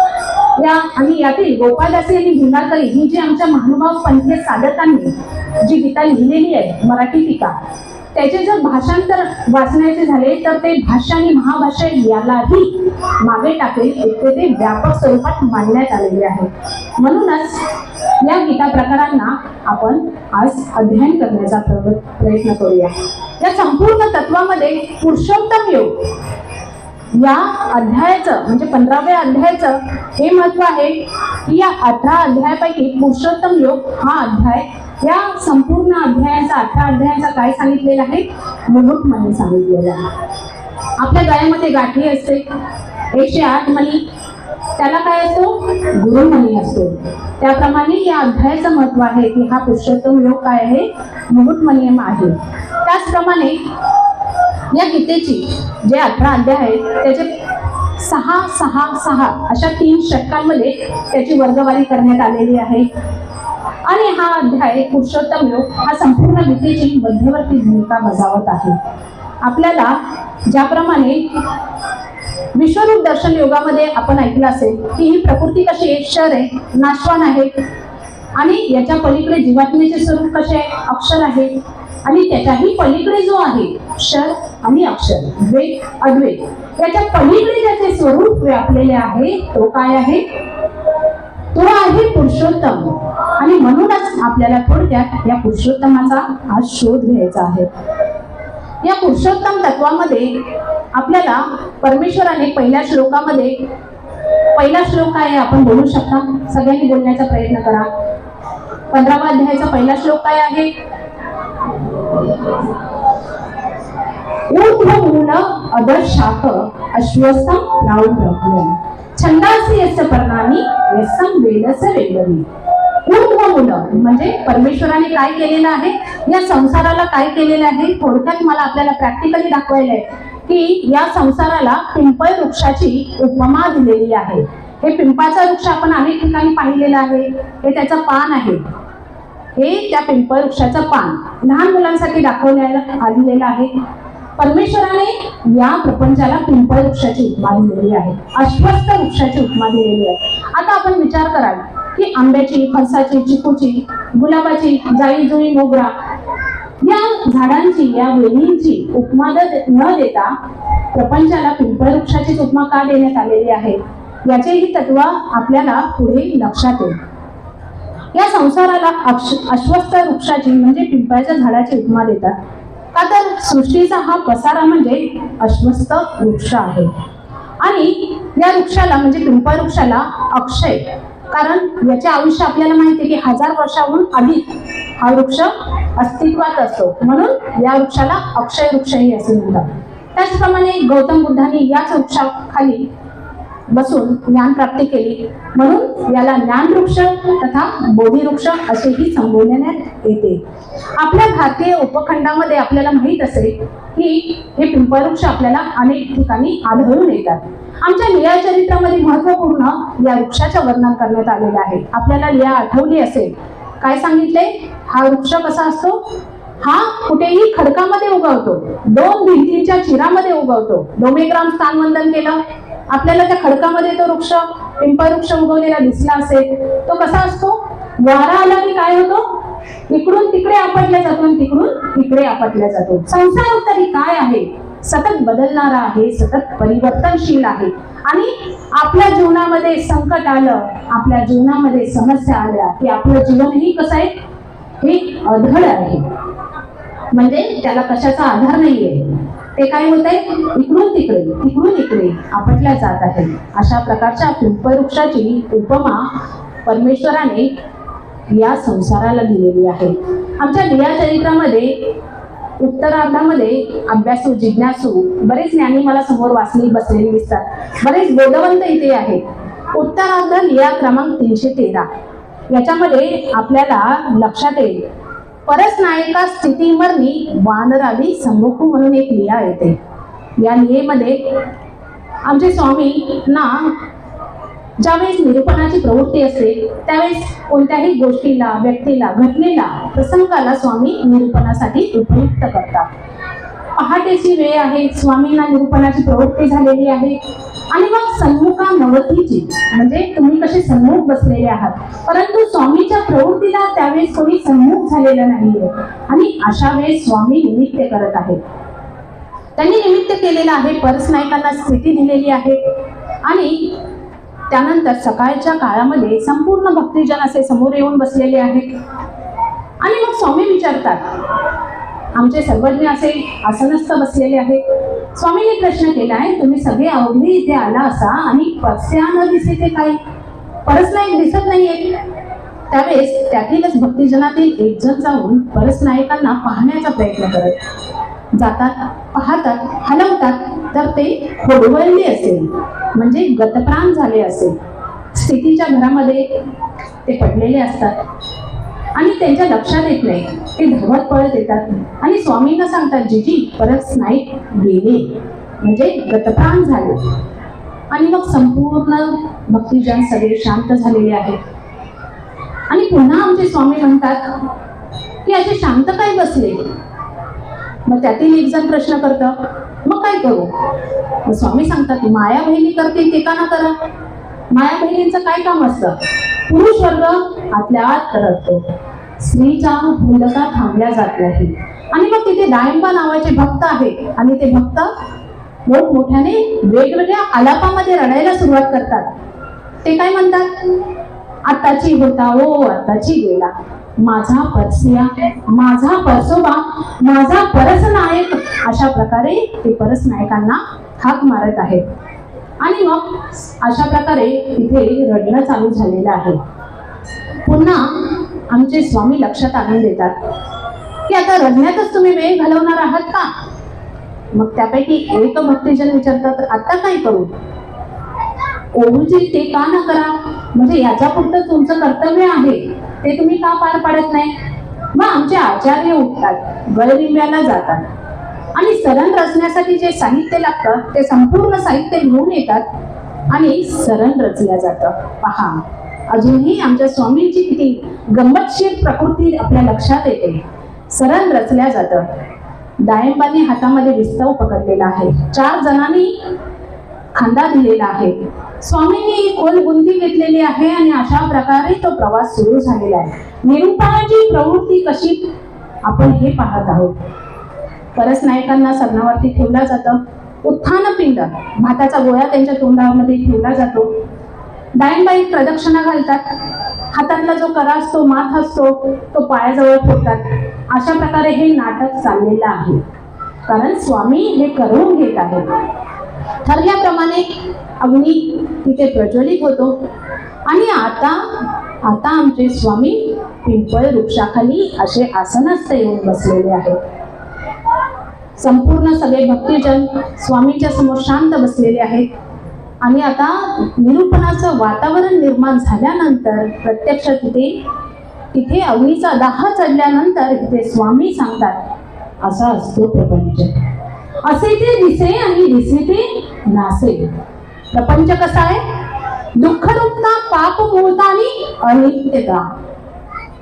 Speaker 3: आणि यातील गोपाळदासी आणि भिंगारकरी ही जी आमच्या महानुभाव पंथीय साधकांनी जी गीता लिहिलेली आहे मराठी टीका, त्याचे जर भाषांतर वाचण्याचे झाले तर ते भाषा आणि महाभाषा यालाही मागे टाकेल इतके ते व्यापक स्वरूपात मांडण्यात आलेले आहे. म्हणूनच या गीता प्रकारांना आपण आज अध्ययन करण्याचा प्रयत्न करूया. या संपूर्ण तत्वामध्ये पुरुषोत्तम योग या अध्यायाचं म्हणजे 15व्या अध्यायाचं हे महत्व आहे की या 18 अध्यायापैकी पुरुषोत्तम योग हा अध्याय या संपूर्ण अध्यायाचा 18 अध्यायाचा काय सांगितलेलं आहे, मुकुटमणी सांगितलेलं आहे. आपल्या गळ्यामध्ये गाठी असते 108 मणी, त्याला काय असतो, गुरुमणी असतो. त्याप्रमाणे या अध्यायाचं महत्व आहे की हा पुरुषोत्तम योग काय आहे, मुकुटमणी आहे. त्याचप्रमाणे या गीतेची जे 18 अध्याय आहेत त्याचे 6, 6, 6 अशा 3 षटकांमध्ये त्याची वर्गवारी करण्यात आलेली आहे. आणि हा अध्याय पुरुषोत्तम योग हा संपूर्ण गीतेची मध्यवर्ती भूमिका बजावत आहे. आपल्याला ज्याप्रमाणे विश्वरूप दर्शन योगामध्ये आपण ऐकलं असेल की ही प्रकृती कशी आहे, क्षर आहे, नाशवान आहे, आणि याच्या पलीकडे जीवात्म्याचे स्वरूप कसे आहे, अक्षर आहे, आणि त्याच्याही पलीकडे जो आहे क्षर आणि अक्षर, द्वैत अद्वैत, त्याच्या पलीकडे ज्याचे स्वरूप व्यापलेले आहे तो काय आहे, तो आहे पुरुषोत्तम. आणि म्हणूनच आपल्याला थोडक्यात या पुरुषोत्तमाचा आज शोध घ्यायचा आहे. या पुरुषोत्तम तत्वामध्ये आपल्याला परमेश्वराने पहिल्या श्लोकामध्ये, पहिला श्लोक काय आहे आपण बोलू शकता, सगळ्यांनी बोलण्याचा प्रयत्न करा. 15व्या अध्यायाचा पहिला श्लोक काय आहे, ऊर्ध्वमूल अधशाख अश्वस्थं प्राऊढव्यं छंदासी यस्य पर्णानि यस्सं वेदस्य वेदवी. ऊर्ध्वमूल म्हणजे परमेश्वराने काय केलेलं आहे, या संसाराला काय केलेलं आहे, थोडक्यात मला आपल्याला प्रॅक्टिकली दाखवायला आहे की या संसाराला पिंपळ वृक्षाची उपमा दिलेली आहे. हे पिंपळाचा वृक्ष आपण अनेक ठिकाणी पाहिलेला आहे, हे त्याचं पान आहे, हे त्या पिंपळ वृक्षाचं पान लहान मुलांसाठी दाखवण्याला आलेलं आहे. परमेश्वराने या प्रपंचाला पिंपळ वृक्षाची उपमा दिलेली आहे, अश्वस्थ वृक्षाची उपमा दिलेली आहे. आता आपण विचार कराल की आंब्याची, फणसाची, चिकूची, गुलाबाची, जाई जुई, मोगरा या झाडांची, या वेलींची उपमा न देता प्रपंचाला पिंपळ वृक्षाचीच उपमा का देण्यात आलेली आहे, याचेही तत्व आपल्याला पुढे लक्षात येईल. या संसाराला अश्वस्थ वृक्षाची म्हणजे पिंपळाच्या झाडाची उपमा देतात का, तर सृष्टीचा हा पसारा म्हणजे अश्वस्थ वृक्ष आहे. आणि या वृक्षाला म्हणजे पिंपळ वृक्षाला अक्षय, कारण याचे आयुष्य आपल्याला माहिती आहे की 1000 वर्षाहून अधिक हा वृक्ष अस्तित्वात असतो, म्हणून या वृक्षाला अक्षय वृक्षही असे म्हणतात. त्याचप्रमाणे गौतम बुद्धांनी याच वृक्षाखाली बसून ज्ञान प्राप्ती केली, म्हणून याला ज्ञान वृक्ष तथा बोधी वृक्ष असेही संबोधण्यात येते. आपल्या भारतीय उपखंडामध्ये आपल्याला माहित असेल की हे पिंपळ वृक्ष आपल्याला अनेक ठिकाणी आढळून येतात. आमच्या लीळा चरित्रामध्ये महत्वपूर्ण या वृक्षाचं वर्णन करण्यात आलेलं आहे. आपल्याला लीळा आठवली असेल, काय सांगितले, हा वृक्ष कसा असतो, हा कुठेही खडकामध्ये उगवतो, 2 भिंतींच्या चिरामध्ये उगवतो. डोमेग्राम स्थानवंदन केलं, आपल्याला त्या खडकामध्ये तो वृक्ष पिंपळ वृक्ष उगवलेला दिसला असेल. तो कसा असतो, वारा आला की काय होतो, इकडून तिकडे आपटला जातो आणि तिकडून इकडे आपटला जातो. संसार तरी काय आहे, सतत बदलणारा आहे, सतत परिवर्तनशील आहे. आणि आपल्या जीवनामध्ये संकट आलं, आपल्या जीवनामध्ये समस्या आल्या की आपलं जीवनही कसं आहे, हे अढळ आहे, म्हणजे त्याला कशाचा आधार नाहीये. ते काय होत आहे, इकडून तिकडे आपटल्या जात आहे. अशा प्रकारच्या पिंपळ वृक्षाची उपमा परमेश्वराने या संसाराला दिलेली आहे. आमच्या लीळा चरित्रामध्ये उत्तरार्धामध्ये अभ्यासू, जिज्ञासू, बरेच ज्ञानी मला समोर वाचली बसलेली दिसतात, बरेच बोधवंत इथे आहेत. उत्तरार्ध लीळा क्रमांक 313. याच्यामध्ये आपल्याला लक्षात येईल, परसनायका स्थितीमरणी वानराली संमुखू म्हणून एक लिहा येते. या लिहेमध्ये आमचे स्वामींना ज्यावेळेस निरूपणाची प्रवृत्ती असते त्यावेळेस कोणत्याही गोष्टीला, व्यक्तीला, घटनेला, प्रसंगाला स्वामी निरूपणासाठी उपयुक्त करतात. पहाटेची वेळ आहे, स्वामींना निरूपणाची प्रवृत्ती झालेली आहे आणि मग सन्मुखा नवतीची म्हणजे तुम्ही कसे सन्मुख बसलेले आहात, परंतु स्वामीच्या प्रवृत्तीला त्यावेळेस कोणी सन्मुख झालेलं नाहीये आणि अशा वेळेस स्वामी निमित्त करत आहेत. त्यांनी निमित्त केलेलं आहे, परसनायकांना स्थिती दिलेली आहे आणि त्यानंतर सकाळच्या काळामध्ये संपूर्ण भक्तिजन असे समोर येऊन बसलेले आहेत आणि मग स्वामी विचारतात, आमचे सर्वज्ञ असे आसनस्थ बसलेले आहेत. स्वामींनी प्रश्न केलाय, तुम्ही सगळे अवघे इथे आला असा आणि परस्या न दिसे ते काय, परसनायक दिसत नाहीये. त्यावेळेस त्यातीलच भक्तिजनातील एक जण जाऊन परसनायकांना पाहण्याचा प्रयत्न करत जातात, पाहतात, हलवतात तर ते खोडवळले असेल म्हणजे गतप्राण झाले असेल. स्थितीच्या घरामध्ये ते पडलेले असतात आणि त्यांच्या लक्षात येत नाही. ते धावत पळत येतात आणि स्वामींना सांगतात, जीजी परसनाईक गेले म्हणजे गतप्राण झाले. आणि मग संपूर्ण भक्तिजन सगळे शांत झालेले आहेत आणि पुन्हा आमचे स्वामी म्हणतात की असे शांत काय बसले. मग त्यातील एक जण प्रश्न करतं, मग काय करू. मग स्वामी सांगतात, माया बहिणी करतील ते का ना करा. माया बहिणींचं काय काम असतं, पुरुष वर्ग आतल्या आत करतो, स्त्रीचा भूमिका थांबल्या जात नाही. आणि मग तिथे डायंबा नावाचे भक्त आहेत आणि ते भक्त मोठमोठ्याने वेगवेगळ्या आलापामध्ये रडायला सुरुवात करतात. ते काय म्हणतात, आताची होता ओ आताची गेला, माझा परसिया, माझा परसोबा, माझा परसनायक, अशा प्रकारे ते परसनायकांना हाक मारत आहेत. आणि मग अशा प्रकारे तिथे रडणं चालू झालेलं आहे. पुन्हा आमचे स्वामी लक्षात आणून देतात की आता रडण्यातच तुम्ही वेळ घालवणार आहात का. मग त्यापैकी एक भक्तिजन विचारतात, आता काय करू. ओळूजी ते का न करा, म्हणजे याच्या पुरतं तुमचं कर्तव्य आहे ते तुम्ही का पार पाडत नाही. मग आमचे आचार्य उठतात, गळरिंब्याला जातात आणि सरण रचण्यासाठी जे साहित्य लागतं ते संपूर्ण साहित्य घेऊन येतात आणि सरण रचल्या जातं. पहा, अजूनही आमच्या स्वामींची किती गंमतशीर प्रकृती आपल्या लक्षात येते. सरण रचल्या जातं. डायंबाने हातामध्ये विस्तव पकडलेला आहे, 4 जणांनी खांदा दिलेला आहे, स्वामींनी खोल गुंती घेतलेली आहे आणि अशा प्रकारे तो प्रवास सुरू झालेला आहे. निरूपणाची प्रवृत्ती कशी आपण हे पाहत आहोत. परसनायकांना सरणावरती ठेवला जातं. उत्थान पिंड, भाताचा गोळा त्यांच्या तोंडामध्ये ठेवला जातो. डायंबाई प्रदक्षिणा घालतात. हातातला जो करा असतो, माथ असतो, तो पायाजवळ ठेवतात. अशा प्रकारे हे नाटक चाललेलं आहे, कारण स्वामी हे करून घेत आहेत. ठरल्याप्रमाणे अग्नी तिथे प्रज्वलित होतो आणि आता आमचे स्वामी पिंपळ वृक्षाखाली असे आसनस्थ येऊन बसलेले आहेत. संपूर्ण सगळे भक्तिजन स्वामींच्या समोर शांत बसलेले आहेत आणि आता निरूपणाचं वातावरण निर्माण झाल्यानंतर प्रत्यक्ष तिथे अग्नीचा दाह चढल्यानंतर तिथे स्वामी सांगतात, असा असतो प्रपंच, असे ते दिसे आणि दिसे ते नासे. प्रपंच कसा आहे, दुःख दुःखता, पाप मूळता आणि अनित्यता.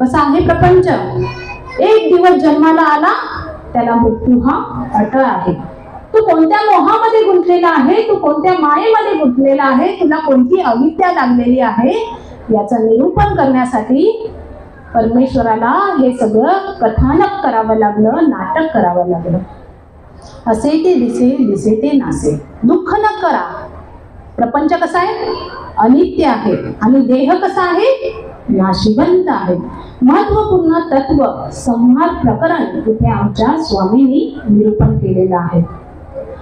Speaker 3: कसा आहे प्रपंच, एक दिवस जन्माला आला त्याला मृत्यू हा अटळ आहे. तू कोणत्या मोहामध्ये गुंतलेला आहे, तू कोणत्या मायेमध्ये गुंतलेला आहे, तुला कोणती अविद्या लागलेली आहे, याचं निरूपण करण्यासाठी परमेश्वराला हे सगळं कथानक करावं लागलं, नाटक करावं लागलं. असे ते दिसे, दिसे ते नासे. दुःख न करा. प्रपंच कसा आहे, अनित्य आहे आणि देह कसा आहे, नाशिवंत आहे. महत्वपूर्ण तत्व संहार प्रकरण इथे आमच्या स्वामींनी निरूपण केलेलं आहे.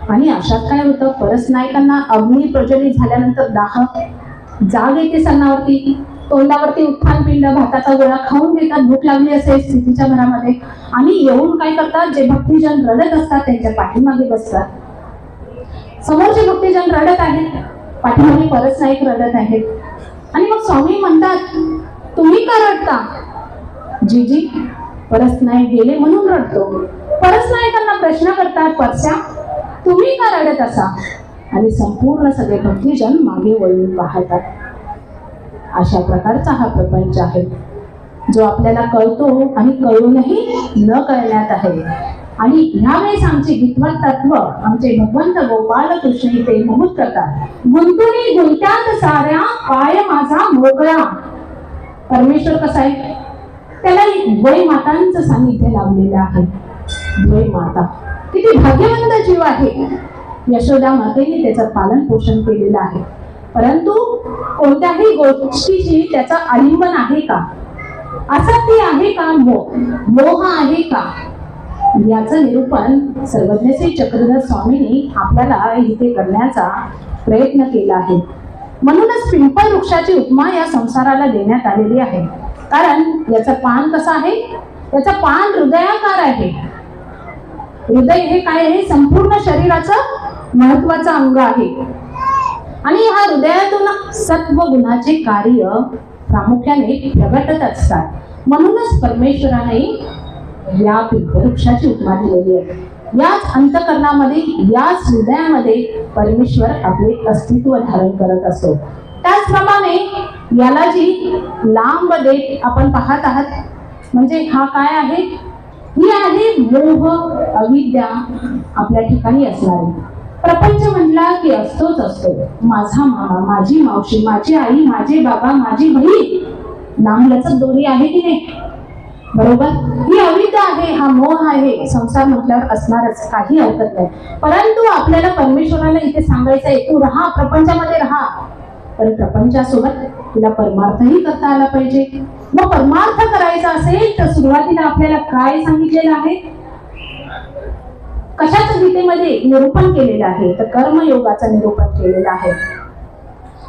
Speaker 3: आणि अशात काय होतं, परसनायकांना अग्नी प्रज्वलित झाल्यानंतर दाह, जाग येते सन्नावरती, तोंडावरती उत्थान पिंड, भाताचा गोळा खाऊन घेतात. भूक लागली असेल स्थितीच्या घरामध्ये आणि येऊन काय करतात, जे भक्तिजन रडत असतात त्यांच्या पाठीमागे बसतात. समोरचे भक्तिजन रडत आहेत, पाठीमागे परसनायक रडत आहेत आणि मग स्वामी म्हणतात, तुम्ही का रडता? जीजी, परस नाईक गेले म्हणून रडतो. परस नाईकांना प्रश्न करतात, परस्या तुम्ही का रडत असा? आणि संपूर्ण सगळे भक्तीजन मागे वळून पाहतात. अशा प्रकारचा हा प्रपंच आहे, जो आपल्याला कळतो आणि कळूनही न कळण्यात आहे. आणि ह्यावेळेस आमचे गीतवत तत्व आमचे भगवंत गोपाल कृष्ण इथे नमूद करतात. गुंतुनी गुंत्यात साऱ्या पाय माझा मोकळा. परमेश्वर कसा आहे? त्याला द्वै मातांचं सानिध्य लावलेलं आहे. द्वै माता किती भाग्यवंत जीव आहे. यशोदा मातेने त्याचं पालन पोषण केलेलं आहे. परंतु कोणत्याही गोष्टीची त्याचा आलिंगन आहे का? आसक्ती आहे का? मोह आहे का? याचं निरूपण सर्वज्ञ श्री चक्रधर स्वामींनी आपल्याला इथे करण्याचा प्रयत्न केला आहे. म्हणूनच पिंपळ वृक्षाची उपमा या संसाराला देण्यात आलेली आहे. कारण याचं पान कसं आहे? याचं पान हृदयाकार आहे. हृदय हे काय आहे? संपूर्ण शरीराचं महत्वाचं अंग आहे. आणि ह्या हृदयातून सत्व गुणाचे कार्य प्रामुख्याने प्रगटत असतात. म्हणूनच परमेश्वराने या वृक्षाची उपमा दिलेली आहे. याच अंतकरणामध्ये, याच हृदयामध्ये परमेश्वर आपले अस्तित्व धारण करत असतो. त्याचप्रमाणे याला जी लांब देत आपण पाहत आहात, म्हणजे हा काय आहे? ही आहे मोह, अविद्या आपल्या ठिकाणी असणारी. प्रपंच म्हटला की असतोच असतो. माझा मामा, माझी मावशी, माझी आई, माझे बाबा, माझी बहीण, लांबलचक दोरी आहे की नाही? बरोबर. ही अविद्या आहे, हा मोह आहे. संसार म्हटल्यावर असणारच, काही हरकत नाही. परंतु आपल्याला परमेश्वराला इथे सांगायचं आहे, तू राहा, प्रपंचामध्ये राहा, पण प्रपंचासोबत तुला परमार्थही करता आला पाहिजे. मग परमार्थ करायचा असेल तर सुरुवातीला आपल्याला काय सांगितलेलं आहे? कशाचं गीतेमध्ये निरूपण केलेलं आहे? तर कर्मयोगाचं निरूपण केलेलं आहे.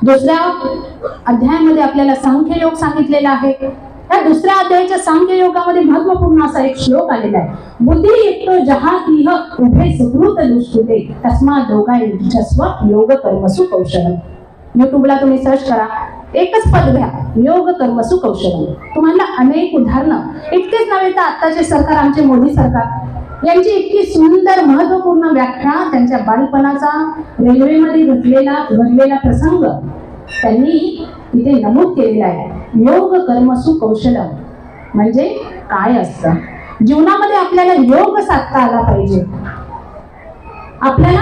Speaker 3: दुसऱ्या अध्यायामध्ये आपल्याला सांख्ययोग सांगितलेला आहे. या दुसऱ्या अध्यायाच्या सांख्ययोगामध्ये महत्वपूर्ण असा एक श्लोक आलेला आहे. बुद्धी युक्तो जहा तिह उभे सुकृत दुष्कृते तस्मा दोघा युद्धस्व योग कर्मसु कौशलम. युट्यूबला तुम्ही सर्च करा, एकच पद घ्या, योग कर्मसु कौशलम. तुम्हाला अनेक उदाहरणं, इतकेच नव्हे तर आत्ताचे सरकार, आमचे मोदी सरकार यांची इतकी सुंदर महत्वपूर्ण व्याख्या त्यांच्या बालपणाचा रेल्वेमध्ये घडलेला प्रसंग त्यांनी इथे नमूद केलेला आहे. योग कर्मसु कौशलम म्हणजे काय असतं? जीवनामध्ये आपल्याला योग साधता आला पाहिजे. आपल्याला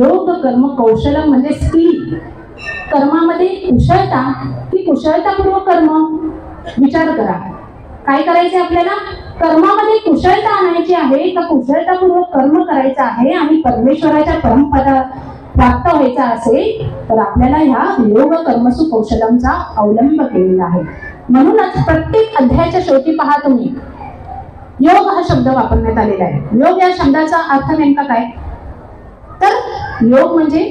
Speaker 3: योग कर्म कौशलम म्हणजे स्किल, कर्मामध्ये कुशलता की कुशलतापूर्वक कर्म. विचार करा, काय करायचे आपल्याला? कर्मामध्ये कुशलता आणायची आहे का कुशलतापूर्वक कर्म करायचं आहे आणि परमेश्वराच्या परमपदा प्राप्त व्हायचा असेल तर आपल्याला ह्या योग कर्मसु कौशलमचा अवलंब केलेला आहे. म्हणूनच प्रत्येक अध्यायाच्या शेवटी पहा तुम्ही, योग हा शब्द वापरण्यात आलेला आहे. योग या शब्दाचा अर्थ नेमका काय? तर योग म्हणजे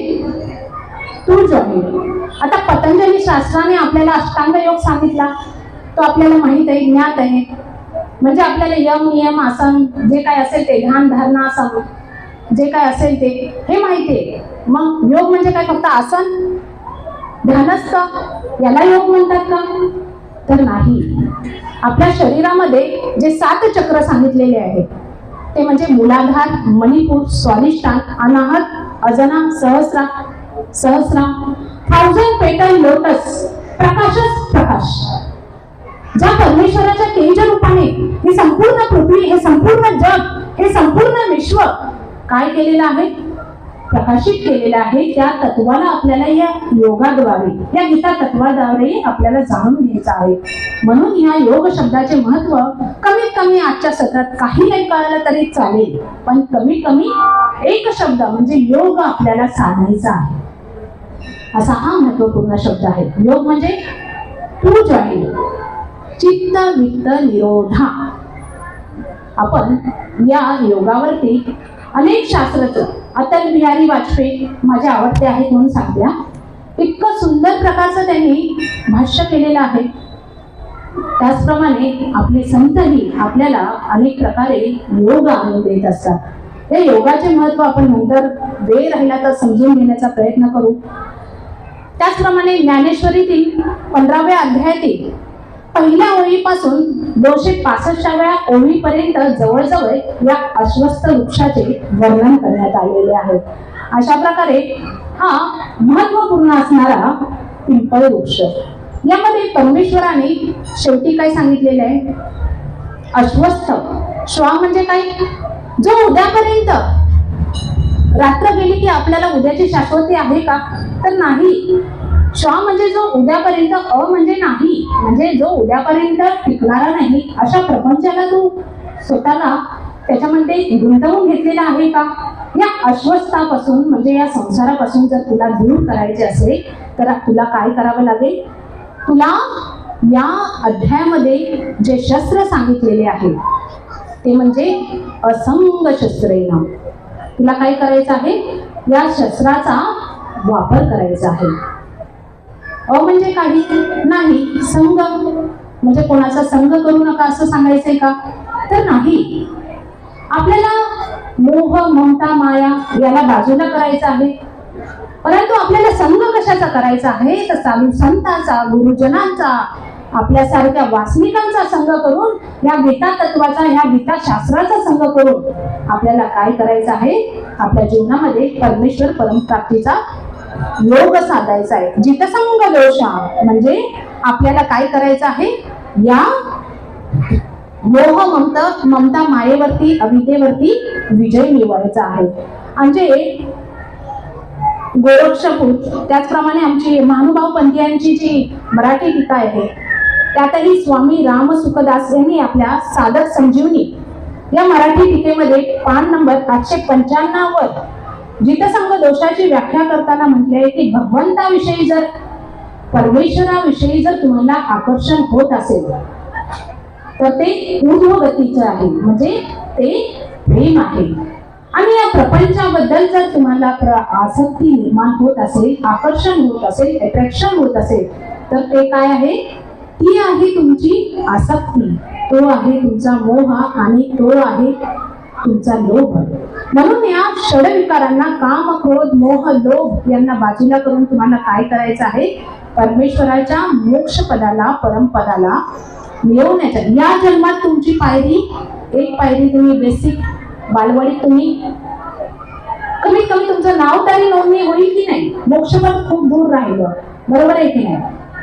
Speaker 3: तू जॉईन. आता पतंजली शास्त्राने आपल्याला अष्टांग योग सांगितला, तो आपल्याला माहित आहे, ज्ञात आहे. म्हणजे आपल्याला यम नियम आसन जे काय असेल ते, ध्यान धारणा आसन जे काय असेल ते हे माहिती आहे. मग योग म्हणजे काय? फक्त आसन ध्यानच का? याला योग म्हणतात का? तर नाही. आपल्या शरीरामध्ये जे 7 चक्र सांगितलेले आहेत ते म्हणजे मूलाधार, मणिपूर, स्वादिष्ठान, अनाहत, अजना, सहस्रा, 1000 पेटल लोटस, प्रकाशच प्रकाश. ज्या परमेश्वराच्या तेज रूपाने ही संपूर्ण पृथ्वी, हे संपूर्ण जग, हे संपूर्ण विश्व काय केलेलं आहे? प्रकाशित केलेलं आहे. त्या तत्वाला आपल्याला या योगाद्वारे, या गीता तत्वाद्वारे आपल्याला जाणून घ्यायचं आहे. म्हणून या योग शब्दाचे महत्व कमीत कमी आजच्या सत्रात काही नाही कळलं तरी चालेल, पण कमीत कमी एक शब्द म्हणजे योग आपल्याला साधायचा आहे. असा हा महत्वपूर्ण शब्द आहे. योग म्हणजे तू जॉईन, चित्त वित्त निरोधा. आपण या योगावरती अनेक शास्त्रज्ञ, अटल बिहारी वाजपेयी माझे आवडते आहेत म्हणून सांगल्या, इतकं सुंदर प्रकारचं त्यांनी भाष्य केलेलं आहे. त्याचप्रमाणे आपले संतही आपल्याला अनेक प्रकारे योग आणून देत असतात. या योगाचे महत्व आपण नंतर वेळ राहिला तर समजून घेण्याचा प्रयत्न करू. त्याचप्रमाणे ज्ञानेश्वरीतील 15व्या अध्यायातील पहिल्या ओळीपासून 265व्या ओळीपर्यंत जवळजवळ या अश्वस्थ वृक्षाचे वर्णन करण्यात आलेले आहे. अशा प्रकारे हा महत्वपूर्ण असणारा पिंपळ वृक्ष, यामध्ये परमेश्वराने शेवटी काय सांगितलेलं आहे? अश्वस्थ. श्वा म्हणजे काय? जो उद्यापर्यंत, रात्र गेली की आपल्याला उद्याची शाश्वती आहे का? तर नाही. श्वा म्हणजे जो उद्यापर्यंत, म्हणजे नाही, म्हणजे जो उद्यापर्यंत टिकणारा नाही. अशा प्रपंचाला तू स्वतःला त्याच्यामध्ये गुंतवून घेतलेला आहे का? या अश्वस्थापासून म्हणजे या संसारापासून जर तुला दूर करायचे असेल तर तुला काय करावं लागेल? तुला या अध्यायामध्ये जे शस्त्र सांगितलेले आहे ते म्हणजे असंग शस्त्रेन. तुला काय करायचं आहे? या शस्त्राचा वापर करायचा आहे. म्हणजे काही नाही. संग म्हणजे कोणाचा संग करू नका असं सांगायचंय का? तर नाही. आपल्याला मोह, ममता, माया याला बाजूला करायचं आहे, परंतु आपल्याला संग कशाचा करायचा आहे? तर साधू संतांचा, गुरुजनांचा, आपल्यासारख्या वासनिकांचा संग करून, या गीता तत्वाचा, या गीता शास्त्राचा संग करून आपल्याला काय करायचं आहे? आपल्या जीवनामध्ये परमेश्वर परमप्राप्तीचा योग साधायचा आहे. जितसंग दोषा म्हणजे आपल्याला काय करायचं आहे? या मोह, ममता, मायेवरती, अविद्येवरती विजय मिळवायचा आहे. म्हणजे गोरक्षपूर, त्याचप्रमाणे आमची महानुभाव पंथीयांची जी मराठी टीका आहे त्यातही स्वामी राम सुखदास यांनी आपल्या साधक संजीवनी या मराठी टीकेमध्ये पान नंबर 895 वर जितसंग दोषाची व्याख्या करताना म्हटले आहे की भगवंताविषयी जर, परमेश्वराविषयी जर तुम्हाला आकर्षण होत असेल तर ते ऊर्ध्वगतीचं आहे, म्हणजे ते प्रेम आहे. आणि या प्रपंचाबद्दल जर तुम्हाला आसक्ती निर्माण होत असेल, आकर्षण होत असेल, अट्रॅक्शन होत असेल तर ते काय आहे? ती आहे तुमची आसक्ती, तो आहे तुमचा मोह आणि तो आहे तुमचा लोभ. म्हणून या षडविकारांना काम, क्रोध, मोह, लोभ यांना बाजूला करून तुम्हाला काय करायचं आहे? परमेश्वराच्या मोक्ष पदाला, परमपदाला मिळवण्याच्या या जन्मात तुमची पायरी, एक पायरी तुम्ही बेसिक बालवाडीत तुम्ही कमीत कमी तुमचं नाव तरी नोंदणी होईल की नाही? मोक्षपद खूप दूर राहिलं, बरोबर आहे की नाही?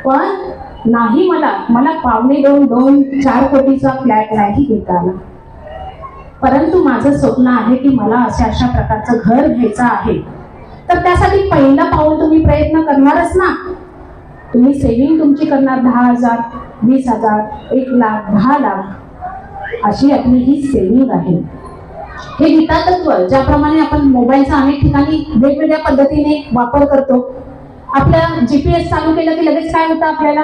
Speaker 3: पण नाही, मला 2.25-4 कोटीचा फ्लॅट नाही घेता आला, परंतु माझं स्वप्न आहे की मला अशा प्रकारचं घर घ्यायचं आहे. तर त्यासाठी पहिलं पाऊल तुम्ही प्रयत्न करणारच ना. तुम्ही सेव्हिंग तुमची करणार 10,000, 20,000, 1,00,000, 10,00,000 अशी आपली ही सेव्हिंग आहे. हे गीता तत्व ज्याप्रमाणे आपण मोबाईलचा अनेक ठिकाणी वेगवेगळ्या पद्धतीने वापर करतो. आपल्या GPS चालू केलं की लगेच काय होतं? आपल्याला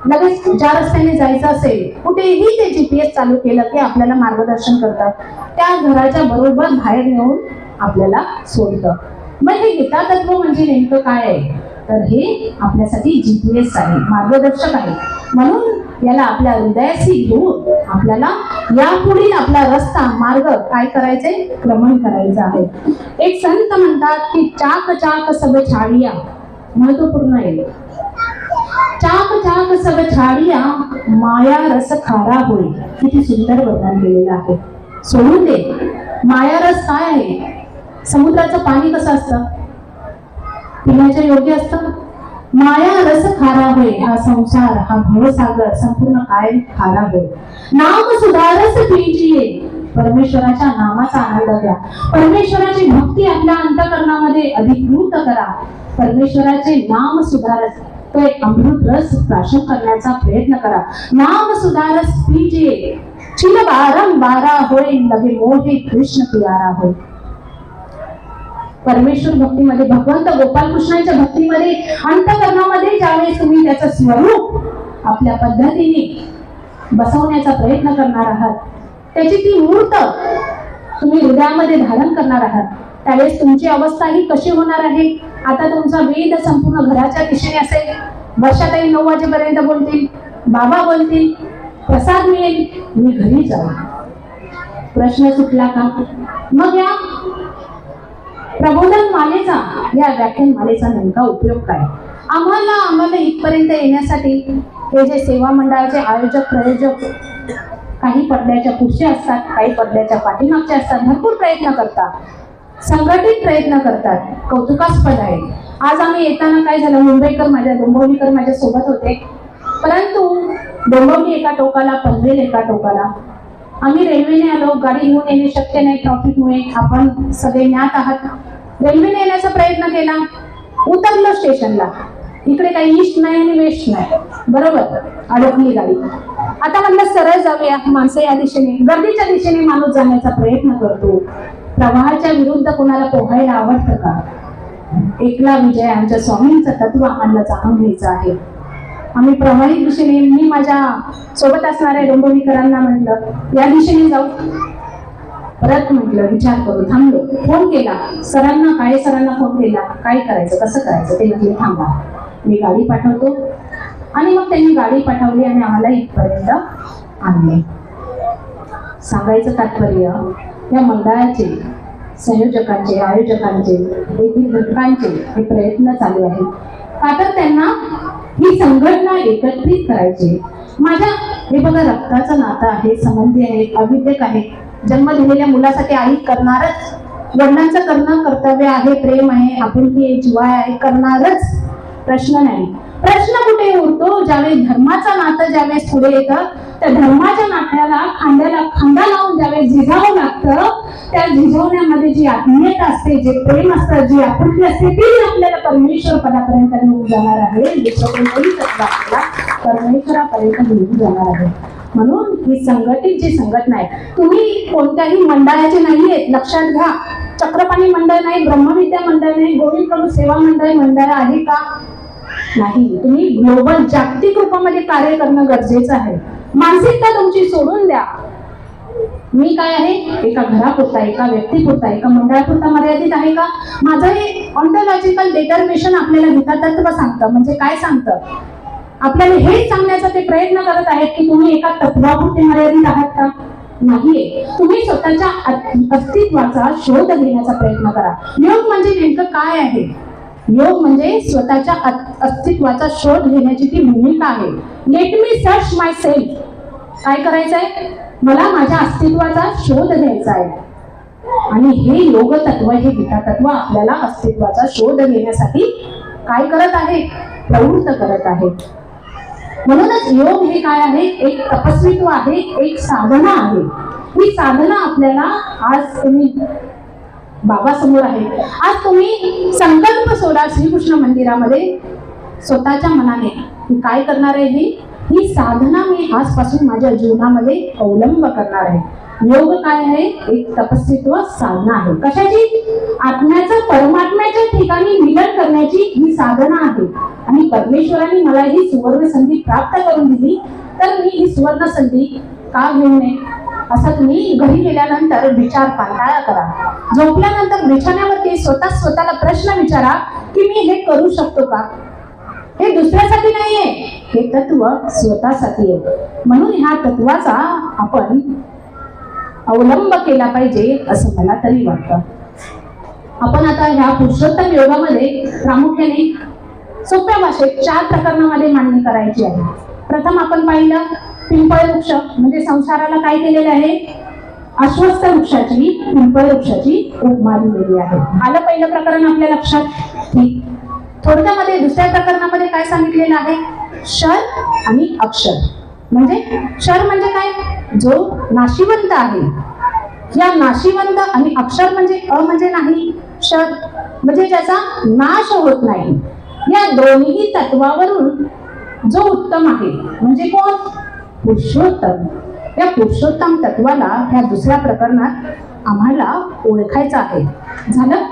Speaker 3: लगेच ज्या रस्त्याने जायचं असेल कुठेही ते GPS चालू केलं की आपल्याला मार्गदर्शन करतात, त्या घराच्या बरोबर बाहेर नेऊन आपल्याला सोडतं. मग हे गीता तत्व म्हणजे नेमकं काय आहे? तर हे आपल्यासाठी GPS आहे, मार्गदर्शक आहे. म्हणून याला आपल्या हृदयाशी घेऊन आपल्याला यापुढील आपला रस्ता, मार्ग काय करायचे? क्रमण करायचं आहे. एक संत म्हणतात की चाक चाक सब छाडिया, महत्वपूर्ण आहे. चाक चाक सब छाडिया माया रस खारा होईल. किती सुंदर वर्णन केलेलं आहे. सोडून दे. माया रस काय आहे? समुद्राचं पाणी कसं असतं? पिण्याच्या योग्य असतं. माया रस खारा होय, हा संसार, हा भवसागर संपूर्ण काय खारा होय. नाम सुधारस पीजिये, परमेश्वराच्या नामाचा आनंद घ्या. परमेश्वराची भक्ती आपल्या अंतःकरणामध्ये अधिकृत करा. परमेश्वराचे नाम सुधारस, तो एक अमृत रस प्राशन करण्याचा प्रयत्न करा. नाम सुधारस पीजिये, चिल बारंबारा होय, लगे मोहे कृष्ण प्यारा होय. परमेश्वर भक्तीमध्ये, भगवंत गोपालकृष्णांच्या भक्तीमध्ये, अंतःकरणामध्ये ज्यावेळेस तुम्ही त्याचं स्वरूप आपल्या पद्धतीने बसवण्याचा प्रयत्न करणार आहात, त्याची ती मूर्त तुम्ही हृदयामध्ये धारण करणार आहात, त्यावेळेस तुमची अवस्था ही कशी होणार आहे? आता तुमचा वेद संपूर्ण घराच्या दिशेने असेल. वर्षाताई 9 वाजेपर्यंत बोलतील, बाबा बोलतील, प्रसाद मिळेल, मी घरी जाऊ. प्रश्न सुटला का? मग या प्रबोधन मालेचा, या व्याख्यान मालेचा नेमका उपयोग काय? आम्हाला इथपर्यंत येण्यासाठी हे जे सेवा मंडळाचे आयोजक प्रयोजक काही पडद्याच्या पुढचे असतात, काही पडद्याच्या पाठीमागचे असतात, भरपूर प्रयत्न करतात, संघटित प्रयत्न करतात, कौतुकास्पद आहे. आज आम्ही येताना काय झालं, डोंबिवलीकर माझ्या सोबत होते, परंतु डोंबिवली एका टोकाला, पनवेल एका टोकाला. आम्ही रेल्वेने आलो, गाडी घेऊन येणे शक्य नाही ट्रॉफिकमुळे, आपण सगळे ज्ञात आहात. रेल्वेने येण्याचा प्रयत्न केला, उतरलो स्टेशनला, इकडे काही ईस्ट नाही आणि वेस्ट नाही, बरोबर, अडकली गाडी. आता म्हणलं सरळ जाऊया, माणसं या दिशेने, गर्दीच्या दिशेने माणूस जाण्याचा प्रयत्न करतो. प्रवाहाच्या विरुद्ध कोणाला पोहायला आवडतं का? एकला विजय आमच्या स्वामींचं तत्व आम्हाला जाणून घ्यायचं आहे. आम्ही प्रवाही दिशेने, मी माझ्या सोबत असणाऱ्या डोंबिवलीकरांना म्हटलं या दिशेने जाऊ. परत म्हटलं विचार करू, थांबलो, फोन केला सरांना फोन केला, काय करायचं कसं करायचं. ते म्हटले थांबा, मी गाडी पाठवतो. आणि मग त्यांनी गाडी पाठवली आणि आम्हाला इथपर्यंत आणले. सांगायचं तात्पर्य, या मंडळाचे संयोजकांचे, आयोजकांचे, येथील घटकांचे हे प्रयत्न चालू आहे का तर त्यांना ही संघटना एकत्रित करायची. हे बघा, रक्ताचं नातं आहे, संबंधी आहे, अविद्यक आहे. जन्म दिलेल्या मुलासाठी आई करणारच, वडिलांचं करणं कर्तव्य आहे, प्रेम आहे, आपुलकी आहे, जिव्हाळा आहे, करणारच, प्रश्न नाही. प्रश्न कुठे उरतो, ज्यावेळेस धर्माचं नातं ज्यावेळेस पुढे येतं, त्या धर्माच्या नात्याला खांद्याला खांदा लावून ज्यावेळेस झिजावं लागतं, त्या झिजवण्यामध्ये जी आत्मीयता असते, जे प्रेम असतं, जी आपुलकी असते, ती आपल्याला परमेश्वर पदापर्यंत घेऊन जाणार आहे. दुसरं कोणतंही तत्व आपल्याला परमेश्वरापर्यंत घेऊन जाणार आहे. म्हणून ही संघटित जी संघटना आहे, तुम्ही कोणत्याही मंडळाचे नाहीये, लक्षात घ्या. चक्रपाणी मंडळ नाही, ब्रह्मविद्या मंडळ नाही, गोविंद प्रभू सेवा मंडळ आहे का? नाही. तुम्ही ग्लोबल जागतिक रूपामध्ये कार्य करणं गरजेचं आहे. मानसिकता तुमची सोडून द्या. मी काय आहे, एका घरापुरता, एका व्यक्तीपुरता, एका मंडळापुरता मर्यादित आहे का? माझं हे ऑन्टॉलॉजिकल डिटर्मिनेशन आपल्याला गीता तत्व सांगतं. म्हणजे काय सांगतं? आपल्याला हे सांगण्याचा ते प्रयत्न करत आहेत की तुम्ही एका तत्वापुरते मर्यादित आहात का? नाहीये. तुम्ही स्वतःच्या अस्तित्वाचा शोध घेण्याचा प्रयत्न करा. योग म्हणजे नेमकं काय आहे? योग म्हणजे स्वतःच्या अस्तित्वाचा शोध घेण्याची ती भूमिका आहे. लेट मी सर्च माय सेल्फ. काय करायचंय? मला माझ्या अस्तित्वाचा शोध घ्यायचा आहे. आणि हे योग तत्व, हे गीता तत्व आपल्याला अस्तित्वाचा शोध घेण्यासाठी काय करत आहे? प्रवृत्त करत आहे. म्हणूनच योग हे काय आहे? एक तपस्वित्व आहे, एक साधना आहे. ही साधना आपल्याला आज तुम्ही बाबा समोर आहे, आज तुम्ही संकल्प सोडा श्रीकृष्ण मंदिरामध्ये स्वतःच्या मनाने काय करणार आहे? ही साधना मी आजपासून माझ्या जीवनामध्ये अवलंब करणार आहे. योग काय आहे? एक तपस्वित्व साधना आहे. कशाची? आत्म्याचं परमात्म्याच्या ठिकाणी मिलन करण्याची ही साधना आहे. आणि परमेश्वरांनी मला ही सुवर्ण संधी प्राप्त करून दिली, तर मी ही सुवर्ण संधी का घेऊ नये? असं तुम्ही घरी गेल्यानंतर विचार पांढरा करा. झोपल्यानंतर बिछाण्यावरती स्वतःला प्रश्न विचारा की मी हे करू शकतो का? हे दुसऱ्यासाठी नाहीये, हे तत्व स्वतःसाठी आहे. म्हणून ह्या तत्वाचा आपण अवलंब केला पाहिजे असं मला तरी वाटतं. आपण आता ह्या पुरुषोत्तम योगामध्ये प्रामुख्याने सोप्या भाषेत 4 प्रकरणामध्ये मांडणी करायची आहे. प्रथम आपण पाहिलं पिंपळ वृक्ष, म्हणजे संसाराला काय केलेलं आहे? अश्वस्थ वृक्षाची, पिंपळ वृक्षाची उपमा दिलेली आहे. आलं पहिलं प्रकरण आपल्या लक्षात? ठीक. थोडक्यामध्ये दुसऱ्या प्रकरणामध्ये काय सांगितलेलं आहे? क्षर आणि अक्षर. म्हणजे क्षर म्हणजे काय? जो नाशिवंत आहे. या नाशिवंत आणि अक्षर म्हणजे म्हणजे नाही, क्षर म्हणजे ज्याचा नाश होत नाही. या दोन्ही तत्वावरून जो उत्तम आहे म्हणजे कोण? पुरुषोत्तम. या पुरुषोत्तम तत्वाला ह्या दुसऱ्या प्रकरणात आम्हाला ओळखायचं आहे. झालं?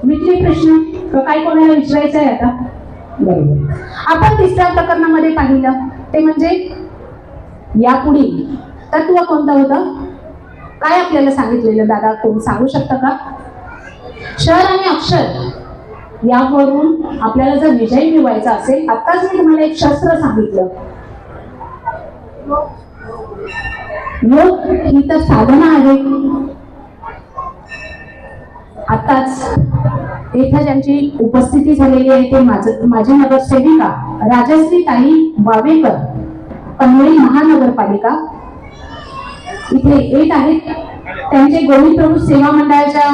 Speaker 3: मिटले प्रश्न? काय कोणाला विचारायचं आहे आता? बरोबर. आपण तिसऱ्या प्रकरणामध्ये पाहिलं ते म्हणजे यापुढील तत्व कोणतं होतं? काय आपल्याला सांगितलेलं दादा, कोण सांगू शकतं का? क्षर आणि अक्षर यावरून आपल्याला जर विजय मिळवायचा असेल, आताच मी तुम्हाला एक शस्त्र सांगितलं. योग ही तर साधना आहे. आताच इथं ज्यांची उपस्थिती झालेली आहे ते माझी नगरसेविका राजश्री ताई वावेकर पनवेल महानगरपालिका इथे येत आहेत. त्यांचे गोविंद प्रभू सेवा मंडळाच्या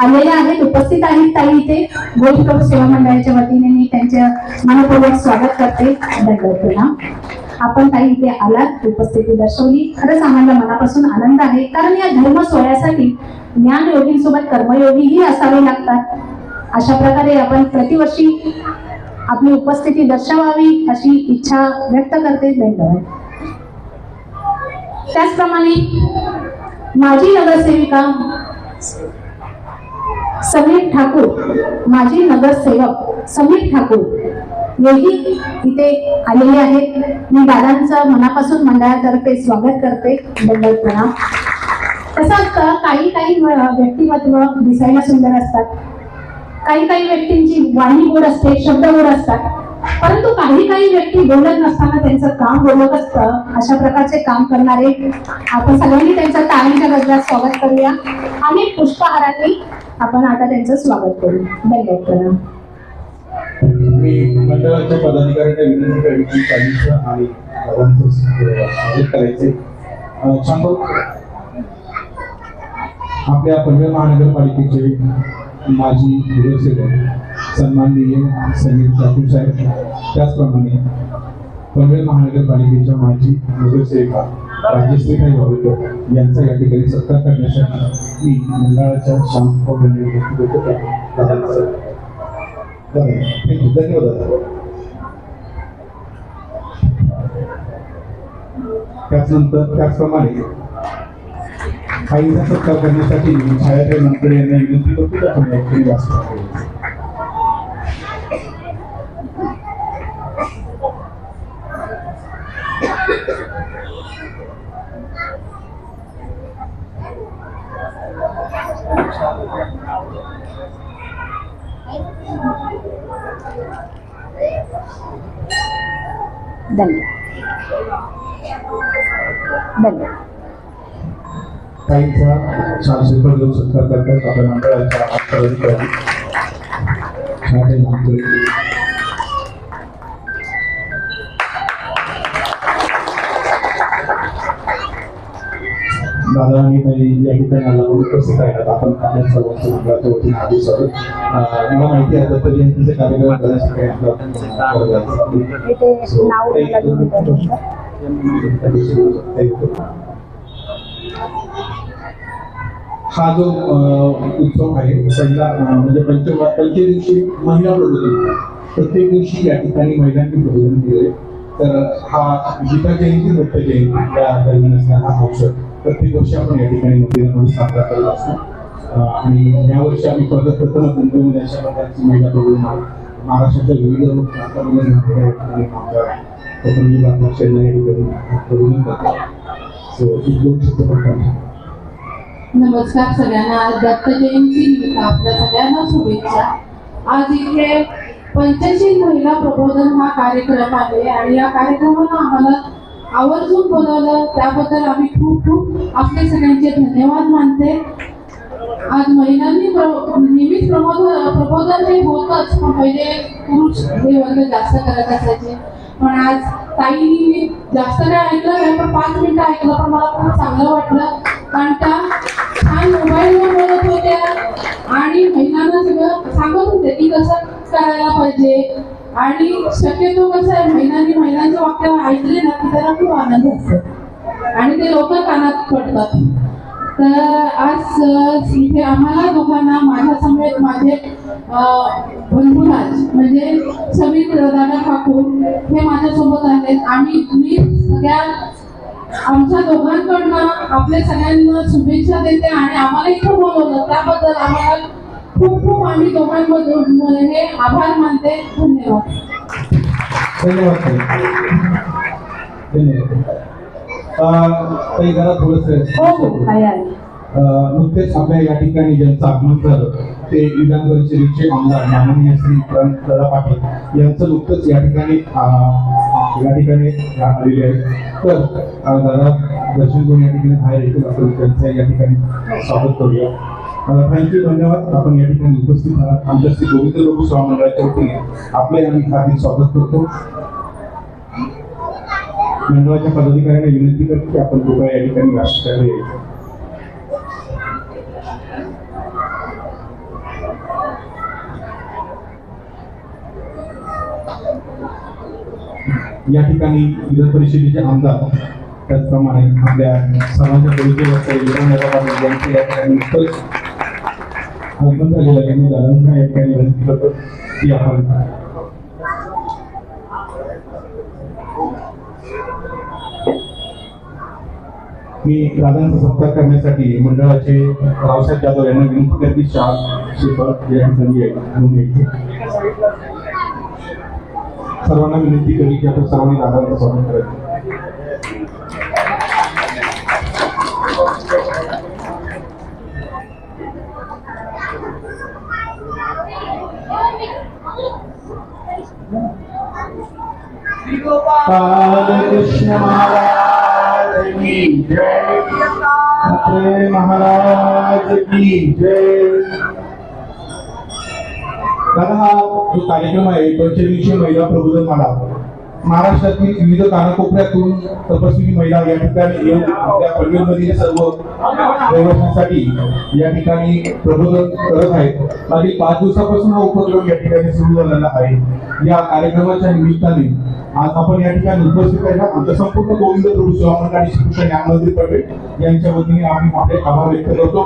Speaker 3: आलेल्या आहेत, उपस्थित आहेत ताई इथे. गोविंद प्रभू सेवा मंडळाच्या वतीने मी त्यांचं मनपूर्वक स्वागत करते. दंडवत आपण ताई इथे आलात, उपस्थिती दर्शवली, खरंच आम्हाला मनापासून आनंद आहे. कारण या धर्म सोहळ्यासाठी ज्ञानयोगींसोबत कर्मयोगीही असावे लागतात. अशा प्रकारे आपण प्रतिवर्षी आपली उपस्थिती दर्शवावी अशी इच्छा व्यक्त करते. धन्यवाद. त्याचप्रमाणे माजी नगरसेविका समीर ठाकूर, माजी नगरसेवक समीर ठाकूर हेही इथे आलेले आहेत. मी दादांचं मनापासून मंडळातर्फे स्वागत करते. दंडवत प्रणाम. कसं असतं, काही व्यक्तिमत्व दिसायला सुंदर असतात, काही व्यक्तींची वाणी गोड असते, शब्द गोड असतात, परंतु काही व्यक्ती बोलत नसताना त्यांचं काम बोलत असतं. अशा प्रकारचे काम करणारे आपण सगळ्यांनी त्यांचं टाळ्यांच्या गजरात स्वागत करूया आणि पुष्पहारांनी आपण आता त्यांचं स्वागत करू. धन्यवाद प्रणाम.
Speaker 2: मी मंडळाच्या पदाधिकाऱ्यांना विनंती करेन की काहींचं आणि दादांचं स्वागत करायचे. आपल्या पनवेल महानगरपालिकेचे माजी नगरसेवक सन्माननीय समीर ठाकूर साहेब, त्याचप्रमाणे पनवेल महानगरपालिकेच्या माजी नगरसेविका राजश्रीताई वावेकर यांचा या ठिकाणी सत्कार करण्यासाठी मी मंडळाच्या शांत धन्यवाद. त्याचप्रमाणे काहींचा सत्कार करण्यासाठी छायाताई मनकडे यांना विनंती करतो की आपण या ठिकाणी वाचतो. काहींचा छान श्रीफळ देऊन सत्कार करतात आपल्या मंडळाच्या पदाधिकारी छायाताई मनकडे. दादा आणि या ठिकाणी आला उपस्थित आहेत. आपण आपल्या सर्वांच्या मंडळाच्या वतीने आधी स्वागत. मला माहिती आहे दत्त जयंतीचे कार्यक्रम करण्यासाठी हा जो उत्सव आहे पहिला म्हणजे पंचवीस दिवशी महिला प्रबोधन, प्रत्येक दिवशी या ठिकाणी महिलांनी प्रबोधन केले. तर हा गीता जयंती दत्त जयंती या दरम्यान असणारा हा उत्सव प्रत्येक वर्षी आपण या ठिकाणी मंदिरामध्ये साजरा करत असतो. आणि यावर्षी आम्ही प्रथम मुंबईमध्ये अशा प्रकारची महिला प्रबोधन महाराष्ट्राच्या विविध प्रांतामध्ये प्रबोधन करतात.
Speaker 1: नमस्कार सगळ्यांना. आज दत्त जयंती निमित्त आपल्या सगळ्यांना शुभेच्छा. आज इथे पंचशील महिला प्रबोधन हा कार्यक्रम आहे आणि या कार्यक्रमाला आम्हाला आवर्जून बोलावलं त्याबद्दल आम्ही खूप आपले सगळ्यांचे धन्यवाद मानते. आज महिलांनी नियमित प्रबोधन हे होतच, पण पहिले पुरुष हे वर्ग जास्त करत असायचे. पण आज ताईंनी जास्त काय ऐकलं नाही, पण 5 मिनिटं ऐकलं, पण मला खूप चांगलं वाटलं. कारण त्या छान मोबाईलवर बोलत होत्या आणि महिलांना सगळं सांगत होते की कसं करायला पाहिजे. आणि शक्यतो कसं आहे, महिलांचं वाक्य ऐकले ना की त्याला खूप आनंद असतो आणि ते लोक कानात पडतात. तर आज इथे आम्हाला दोघांना माझ्या समेत माझे बंधुराज म्हणजे समीर दादा ठाकूर हे माझ्यासोबत आहेत. मी सगळ्या आमच्या दोघांकडनं आपल्या सगळ्यांना शुभेच्छा देते आणि आम्हाला इथं बोलवलं त्याबद्दल आम्हाला खूप आम्ही दोघांमधून हे आभार मानते. धन्यवाद.
Speaker 2: काही जरा नुकतेच आपल्या या ठिकाणी ज्यांचं आगमन झालं ते विधान परिषदेचे आमदार माननीय श्री दादा पाटील यांचं नुकतंच या ठिकाणी आलेले आहे. तर दादा दर्शन करून या ठिकाणी बाहेर येतील, आपण त्यांचं या ठिकाणी स्वागत करूया. थँक्यू, धन्यवाद. आपण या ठिकाणी उपस्थित आहात. आमच्या श्री गोविंद प्रभू सेवा मंडळाच्या वतीने आपले आम्ही हार्दिक स्वागत करतो. मंडळाच्या पदाधिकाऱ्यांना विनंती करतो की आपण कृपया या ठिकाणी व्यासपीठावर यायचं. या ठिकाणी विधान परिषदेचे आमदार त्याचप्रमाणे आपल्या सर्वांच्या परिचय असलेले यांचे या ठिकाणी नुकतंच आगमन झालेलं आहे. मी दादांना या ठिकाणी विनंती करतो की आपण मी दादांचा सत्कार करण्यासाठी मंडळाचे रावसाहेब जाधव यांना विनंती करते शाह श्रीफळ या ठिकाणी यायचे. सर्वांना विनंती करी की आपण सर्वांनी दादांचं स्वागत करायचं. कृष्ण महाराज की जय, ठाकरे महाराज की जय. दादा, हा जो कार्यक्रम आहे पंचदिवसीय महिला प्रबोधन माला महाराष्ट्रातील विविध कानाकोपऱ्यातून तपस्वी महिला या ठिकाणी येऊन आपल्या पनवेलमधील सर्व रहिवाशांसाठी या ठिकाणी प्रबोधन करत आहेत. मागील 5 दिवसापासून हा उपक्रम या ठिकाणी सुरू झालेला आहे. या कार्यक्रमाच्या निमित्ताने आज आपण या ठिकाणी उपस्थित आहे. आमचा संपूर्ण गोविंद प्रभू सेवा मंडळ आणि श्रीकृष्ण ज्ञान मंदिर पनवेल यांच्या वतीने आम्ही आपले आभार व्यक्त करतो.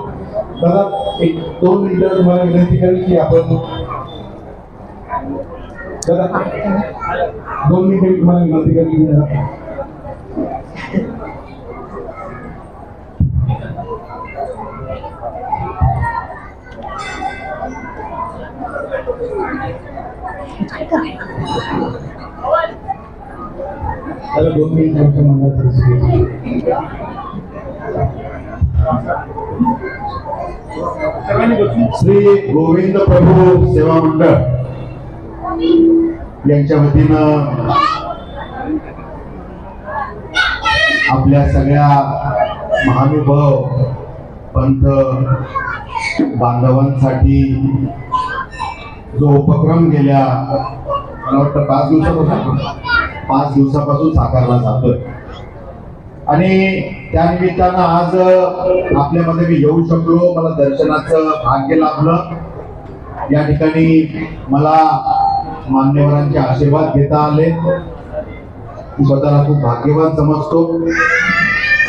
Speaker 2: दादा, 1-2 मिनिटं तुम्हाला विनंती करेल की आपण दादा 2 मिनिटं तुम्हाला विनंती करेल. दादा 2 मिनिटं मंडळाचे
Speaker 4: श्री गोविंद प्रभू सेवा मंडळ यांच्या वतीनं आपल्या सगळ्या महानुभाव पंथ बांधवांसाठी जो उपक्रम गेल्या मला वाटतं 5 दिवसापासून साकारला जातोय आणि त्या निमित्तानं आज आपल्यामध्ये मी येऊ शकलो. मला दर्शनाचं भाग्य लाभलं. या ठिकाणी मला मान्यवरांचे आशीर्वाद घेता आले. मी स्वतःला खूप भाग्यवान समजतो.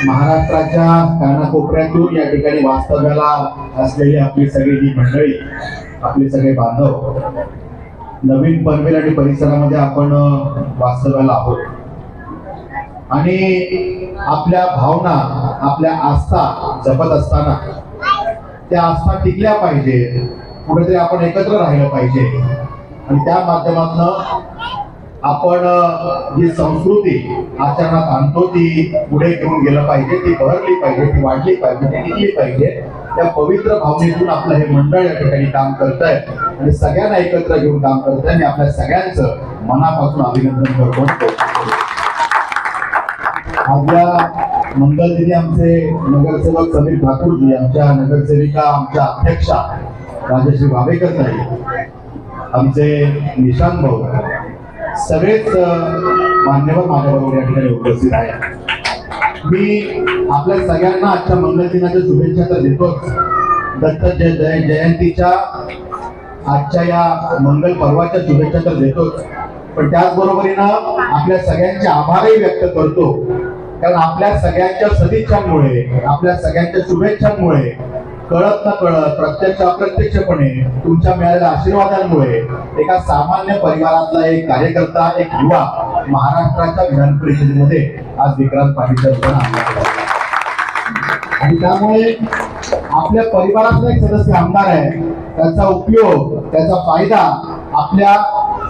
Speaker 4: महाराष्ट्राच्या कानाकोपऱ्यातून या ठिकाणी वास्तव्याला असलेली आपली सगळी ही मंडळी, आपले सगळे बांधव नवीन पनवेल आणि परिसरामध्ये आपण वास्तव्याला आहोत आणि आपल्या भावना, आपल्या आस्था जपत असताना त्या आस्था टिकल्या पाहिजे. कुठेतरी आपण एकत्र राहिलं पाहिजे आणि त्या माध्यमातून आपण जी संस्कृती आचरणात आणतो ती पुढे घेऊन गेलं पाहिजे, ती बहरली पाहिजे, ती वाढली पाहिजे, ती टिकली पाहिजे. त्या पवित्र भावनेतून आपलं हे मंडळ या ठिकाणी काम करत आहे आणि सगळ्यांना एकत्र घेऊन काम करत आहे. मी आपल्या सगळ्यांचं मनापासून अभिनंदन करतो. आपल्या मंगलदिनी आमचे नगरसेवक समीर ठाकूरजी, आमच्या नगरसेविका, आमच्या अध्यक्षा राजश्री वावेकर ताई, आमचे निशांत भाऊ, सगळेच मान्यवर माझ्याबरोबर या ठिकाणी उपस्थित आहेत. मी आपल्या सगळ्यांना आजच्या मंगल दिनाच्या शुभेच्छा तर देतोच. दत्त जयंतीच्या आजच्या या मंगल पर्वाच्या शुभेच्छा तर देतोच, पण त्याचबरोबरीनं आपल्या सगळ्यांचे आभारही व्यक्त करतो. कारण आपल्या सगळ्यांच्या सदिच्छांमुळे, आपल्या सगळ्यांच्या शुभेच्छांमुळे, कळत न कळत, प्रत्यक्ष अप्रत्यक्षपणे तुमच्या मिळालेल्या आशीर्वादांमुळे एका सामान्य परिवारातला एक कार्यकर्ता, एक युवा महाराष्ट्राच्या विधान परिषदेमध्ये आज विक्रांत पाटीलच्या रूपाने आणि त्यामुळे आपल्या परिवारातला एक सदस्य आमदार आहे. त्याचा उपयोग, त्याचा फायदा आपल्या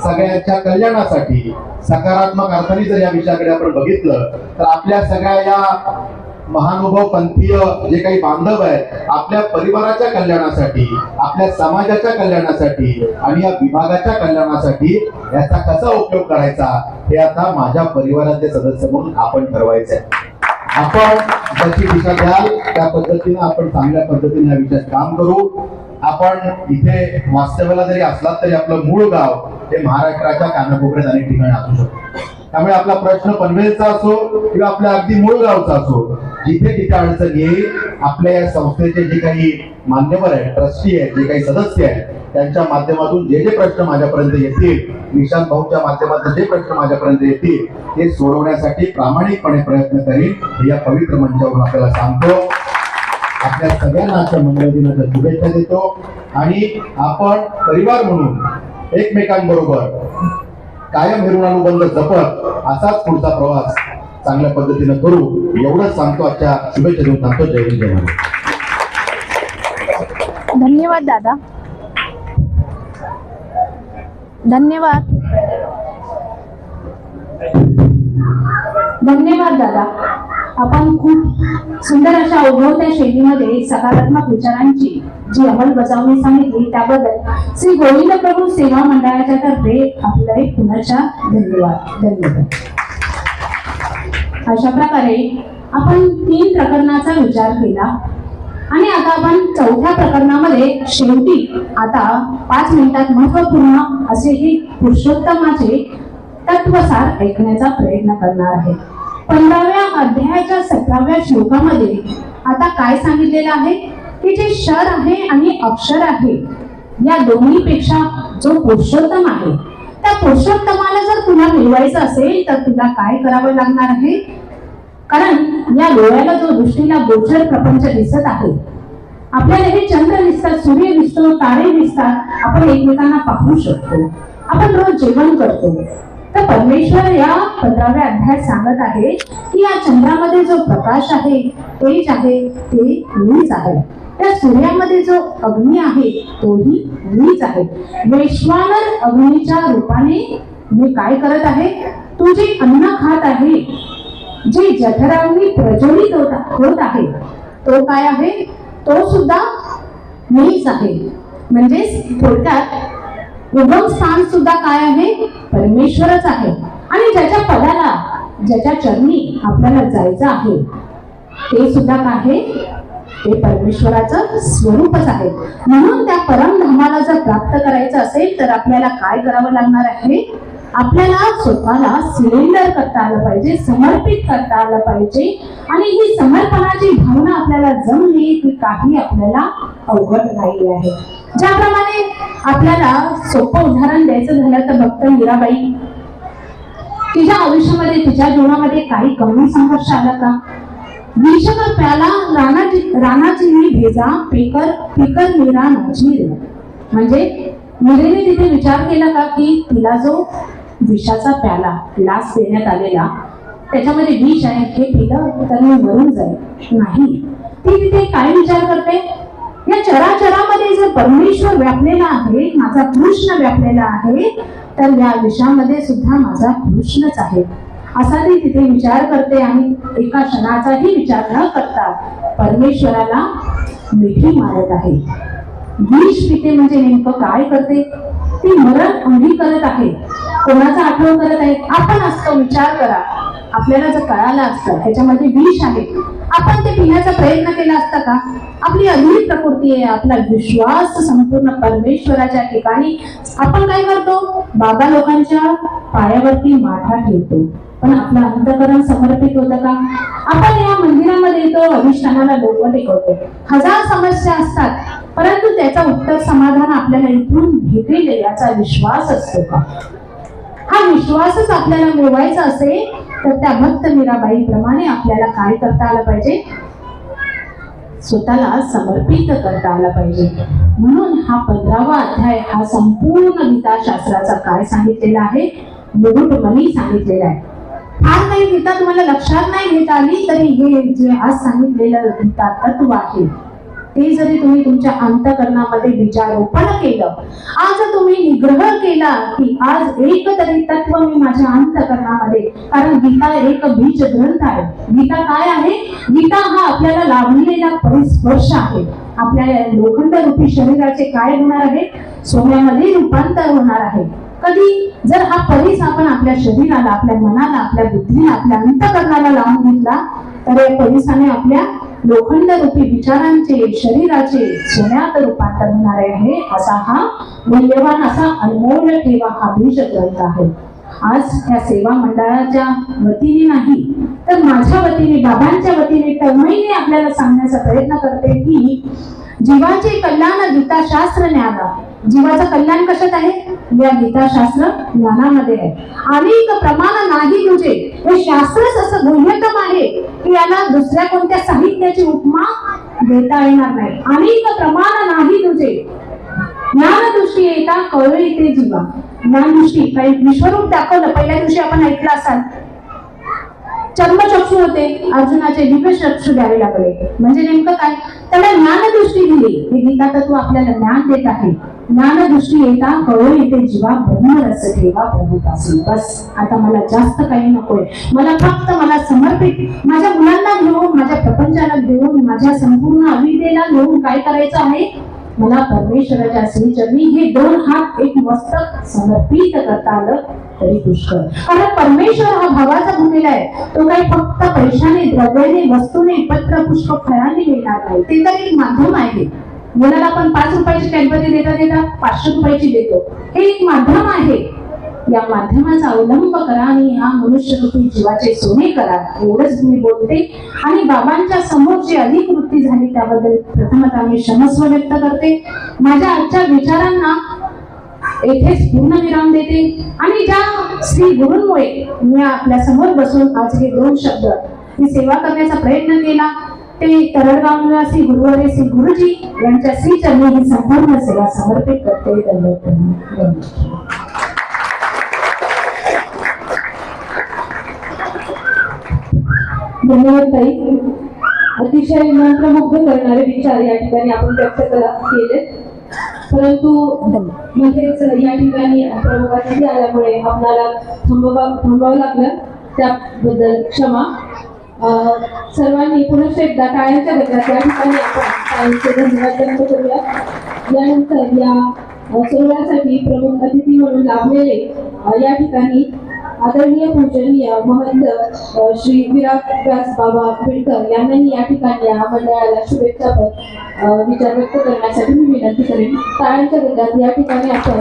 Speaker 4: सगळ्यांच्या कल्याणासाठी, सकारात्मक अर्थाने जर या विषयाकडे आपण बघितलं तर आपल्या सगळ्या या महानुभाव पंथीय जे काही बांधव आहेत, आपल्या परिवाराच्या कल्याणासाठी, आपल्या समाजाच्या कल्याणासाठी आणि या विभागाच्या कल्याणासाठी याचा कसा उपयोग करायचा हे आता माझ्या परिवाराचे सदस्य म्हणून आपण ठरवायचं आहे. आपण जशी दिशा द्याल त्या पद्धतीने आपण चांगल्या पद्धतीने या विषयात काम करू. आपण इथे वास्तव्याला जरी असलात तरी आपलं मूळ गाव हे महाराष्ट्राच्या कानाकोपऱ्यात अनेक ठिकाणी असू शकतो. त्यामुळे आपला प्रश्न पनवेलचा असो किंवा आपल्या अगदी मूळ गावचा असो, जिथे जिथे अडचण येईल, आपल्या या संस्थेचे जे काही मान्यवर आहेत, ट्रस्टी आहेत, जे काही सदस्य आहेत, त्यांच्या माध्यमातून जे जे प्रश्न माझ्यापर्यंत येतील, निशांत भाऊच्या माध्यमातून जे प्रश्न माझ्यापर्यंत येतील, ते सोडवण्यासाठी प्रामाणिकपणे प्रयत्न करीन, हे या पवित्र मंचावरून आपल्याला सांगतो. आपल्या सगळ्यांना आजच्या मंगळ दिनाच्या शुभेच्छा देतो आणि आपण परिवार म्हणून एकमेकांबरोबर कायम हिरुणानुबंध जपत असाच पुढचा प्रवास चांगल्या पद्धतीने करू, एवढंच सांगतो. आजच्या शुभेच्छा देऊन सांगतो. जय हिंद, जय महाराष्ट्र.
Speaker 5: धन्यवाद दादा, धन्यवाद.
Speaker 3: धन्यवाद दादा. आपण खूप सुंदर अशा ओघवत्या शैलीमध्ये सकारात्मक विचारांची जी अंमलबजावणी सांगितली त्याबद्दल श्री गोविंद प्रभू सेवा मंडळाच्या तर्फे आपले पुनश्च धन्यवाद. धन्यवाद. अशा प्रकारे आपण 3 प्रकरणाचा विचार केला आणि आता आपण 4थ्या प्रकरणामध्ये शेवटी आता 5 मिनिटात महत्वपूर्ण असे हे पुरुषोत्तमाचे तत्वसार ऐकण्याचा प्रयत्न करणार आहे. 15व्या अध्यायाच्या 17व्या श्लोकामध्ये आता काय सांगितलेलं आहे की जे शर आहे आणि अक्षर आहे या दोन्हीपेक्षा जो पुरुषोत्तम आहे, त्या पुरुषोत्तमाला जर तुला मिळवायचं असेल तर तुला काय करावं लागणार आहे? कारण या डोळ्याला जो दृष्टीला गोचर प्रपंच दिसत आहे, आपल्याला हे चंद्र दिसतात, सूर्य दिसतो, तारे दिसतात, आपण एकमेकांना पाहू शकतो, आपण रोज जेवण करतो. तर परमेश्वर या 15व्या अध्यायात सांगत आहे की या चंद्रामध्ये जो प्रकाश आहे, तेज आहे, ते मीच आहे. त्या सूर्यामध्ये जो अग्नी आहे तोही मीच आहे. वैश्वानर अग्नीच्या रूपाने मी काय करत आहे? तू जे अन्न खात आहे, जे जठराग्नी प्रज्वलित होत आहे, तो काय आहे? तो सुद्धा मीच आहे. म्हणजे थोडक्यात उगम स्थान सुद्धा काय आहे? परमेश्वरच आहे. आणि ज्याच्या पदाला, ज्याच्या चरणी आपल्याला जायचं आहे, ते सुद्धा काय आहे? ते परमेश्वराचं स्वरूपच आहे. म्हणून त्या परमधामाला जर प्राप्त करायचं असेल तर आपल्याला काय करावं लागणार आहे? आपल्याला स्वतःला सिलेंडर करता आलं पाहिजे, समर्पित करता आलं पाहिजे. आणि ही समर्पणाची भावना आपल्याला जमली की काही आपल्याला अवघड नाही आहे. ज्याप्रमाणे आपल्याला सोपं उदाहरण द्यायचं झालं तर भक्त मीराबाई, तिच्या आयुष्यामध्ये, तिच्या जीवनामध्ये काही कमी संघर्ष आला का? विषकर प्याला रानाची मी भेजा, पिकर मीरा नाचीर. म्हणजे मीरेने तिथे विचार केला का की तिला जो विषाचा प्याला, ग्लास देण्यात आलेला, त्याच्यामध्ये विष आहे, हे पिलं तर मी मरून जाईल? नाही. ती तिथे काय विचार करते? या चराचरामध्ये जर परमेश्वर व्यापलेला आहे, माझा कृष्ण व्यापलेला आहे, तर या विषयामध्ये सुद्धा माझा कृष्णच आहे असा ती तिथे विचार करते. आणि एका क्षणाचाही विचार न करता परमेश्वराला मिठी मारत आहे. विष पिते म्हणजे नेमकं काय करते? ती मरण अंगी करत आहे. कोणाचा आठवण करत आहे? आपण असतो, विचार करा. आपल्याला जर कळालं असतं ह्याच्यामध्ये विष आहे, आपण ते पिण्याचा प्रयत्न केला असता का? आपली अधीन प्रकृती आहे, आपला विश्वास संपूर्ण परमेश्वराच्या ठिकाणी. आपण काय करतो? बाबा लोकांच्या पायावरती माथा ठेवतो, पण आपलं अंतःकरण समर्पित होतं का? आपण या मंदिरामध्ये येतो, अधिष्ठानाला डोकं टेकवतो, 1000 समस्या असतात, परंतु त्याचा उत्तर समाधान आपल्याला इथून भेटेल याचा विश्वास असतो का? हा विश्वासच आपल्याला मिळवायचा असेल तर त्या भक्त मीराबाई प्रमाणे आपल्याला काय करता आलं पाहिजे? स्वतःला समर्पित करता आला पाहिजे. म्हणून हा 15वा अध्याय हा संपूर्ण गीताशास्त्राचा काय सांगितलेला आहे? मुकुटमणी सांगितलेला आहे. फार काही गीता तुम्हाला लक्षात नाही घेता आली तरी हे जे आज सांगितलेलं गीता तत्व आहे ते जरी तुम्ही तुमच्या अंतःकरणामध्ये विचारोपण केलं, आज तुम्ही निग्रह केला की आज एक तरी तत्व मी माझ्या अंतःकरणामध्ये, कारण गीता एक बीज ग्रंथ आहे. गीता काय आहे? गीता हा आपल्याला लाभलेला परिस्पर्श आहे. आपल्या लोखंड रूपी शरीराचे काय होणार आहे? सोन्यामध्ये रूपांतर होणार आहे. कधी जर हा परिस आपण आपल्या शरीराला, आपल्या मनाला, आपल्या बुद्धीला, आपल्या अंतःकरणाला लावून घेतला तर या परिसाने आपल्या लोखंड रूपी विचारांचे, शरीराचे सोन्यात रूपांतर होणार आहे. असा हा मूल्यवान, असा अनमोल ठेवा हा बीज ग्रंथ आहे. आज त्या सेवा मंडळाच्या वतीने नाही तर माझ्या वतीने, बाबांच्या वतीने तळमळीने आपल्याला सांगण्याचा प्रयत्न करते की जीवाचे कल्याण गीताशास्त्र ज्ञान. जीवाचं कल्याण कशात आहे? या गीताशास्त्र ज्ञानामध्ये आहे. अनेक प्रमाण नाही तुझे, हे शास्त्रच असं गुह्यतम आहे की याला दुसऱ्या कोणत्या साहित्याची उपमा देता येणार नाही. अनेक प्रमाण नाही तुझे, ज्ञानदृष्टी येता कळू येते जीवा. ज्ञानदृष्टी काही विश्वरूप दाखवलं. पहिल्या दिवशी आपण ऐकलं असाल, चर्मचक्षु होते, अर्जुनाचे दिव्य चक्षु द्यावे लागले. म्हणजे नेमकं काय? त्याला ज्ञानदृष्टी दिली. हे गीता तत्व आपल्याला ज्ञान देत आहे. ज्ञानदृष्टी येता कळू येते जीवा, ब्रह्मरस ठेवा प्रभूपासून. बस, आता मला जास्त काही नकोय. मला फक्त मला समर्पित माझ्या मुलांना घेऊन, माझ्या प्रपंचाला घेऊन, माझ्या संपूर्ण अविद्येला घेऊन काय करायचं आहे? मला परमेश्वराच्या श्रीचरणी हे 2 हात एक मस्तक समर्पित करता आलं तरी पुष्कळ. कारण परमेश्वर हा भावाचा भूमिला आहे. तो काही फक्त पैशाने, द्रव्याने, वस्तूने, पत्र पुष्प फळांनी मिळणार नाही. ते तर एक माध्यम आहे. मुलाला आपण 5 रुपयाची कॅडबरी देता 500 रुपयाची देतो. हे एक माध्यम आहे. या माध्यमाचा अवलंब करा आणि या मनुष्यरूपी जीवाचे सोने करा, एवढंच मी बोलते. आणि बाबांच्या समोर जी अधिकृती झाली त्याबद्दल प्रथमतः मी क्षमस्व व्यक्त करते. माझ्या आजच्या विचारांना येथेच पूर्णविराम देते. आणि ज्या श्री गुरूंमुळे मी आपल्या समोर बसून आज हे 2 शब्द ही सेवा करण्याचा प्रयत्न केला, ते तरडगाव निवासी गुरुवारे श्री गुरुजी यांच्या श्रीचरणी ही संपूर्ण सेवा समर्पित करते. धन्यवाद.
Speaker 1: धन्यवाद ताई. अतिशय मंत्रमुग्ध करणारे विचार या ठिकाणी आपण व्यक्त केले. परंतु मध्येच या ठिकाणी प्रमुख अतिथी आल्यामुळे आपल्याला थांबावं लागलं, त्याबद्दल क्षमा. सर्वांनी पुनश्च एकदा टाळ्यांच्या गजरात या ठिकाणी आपण ताईंचे धन्यवाद व्यक्त करूया. यानंतर या सोहळ्यासाठी प्रमुख अतिथी म्हणून लाभलेले या ठिकाणी आदरणीय पूजनीय महंत श्री विराज बाबा बिडकर यांनाही या ठिकाणी या मंडळाला शुभेच्छा विचार व्यक्त करण्यासाठी मी विनंती करेन. टाळ्यांच्या गजरात या ठिकाणी आपण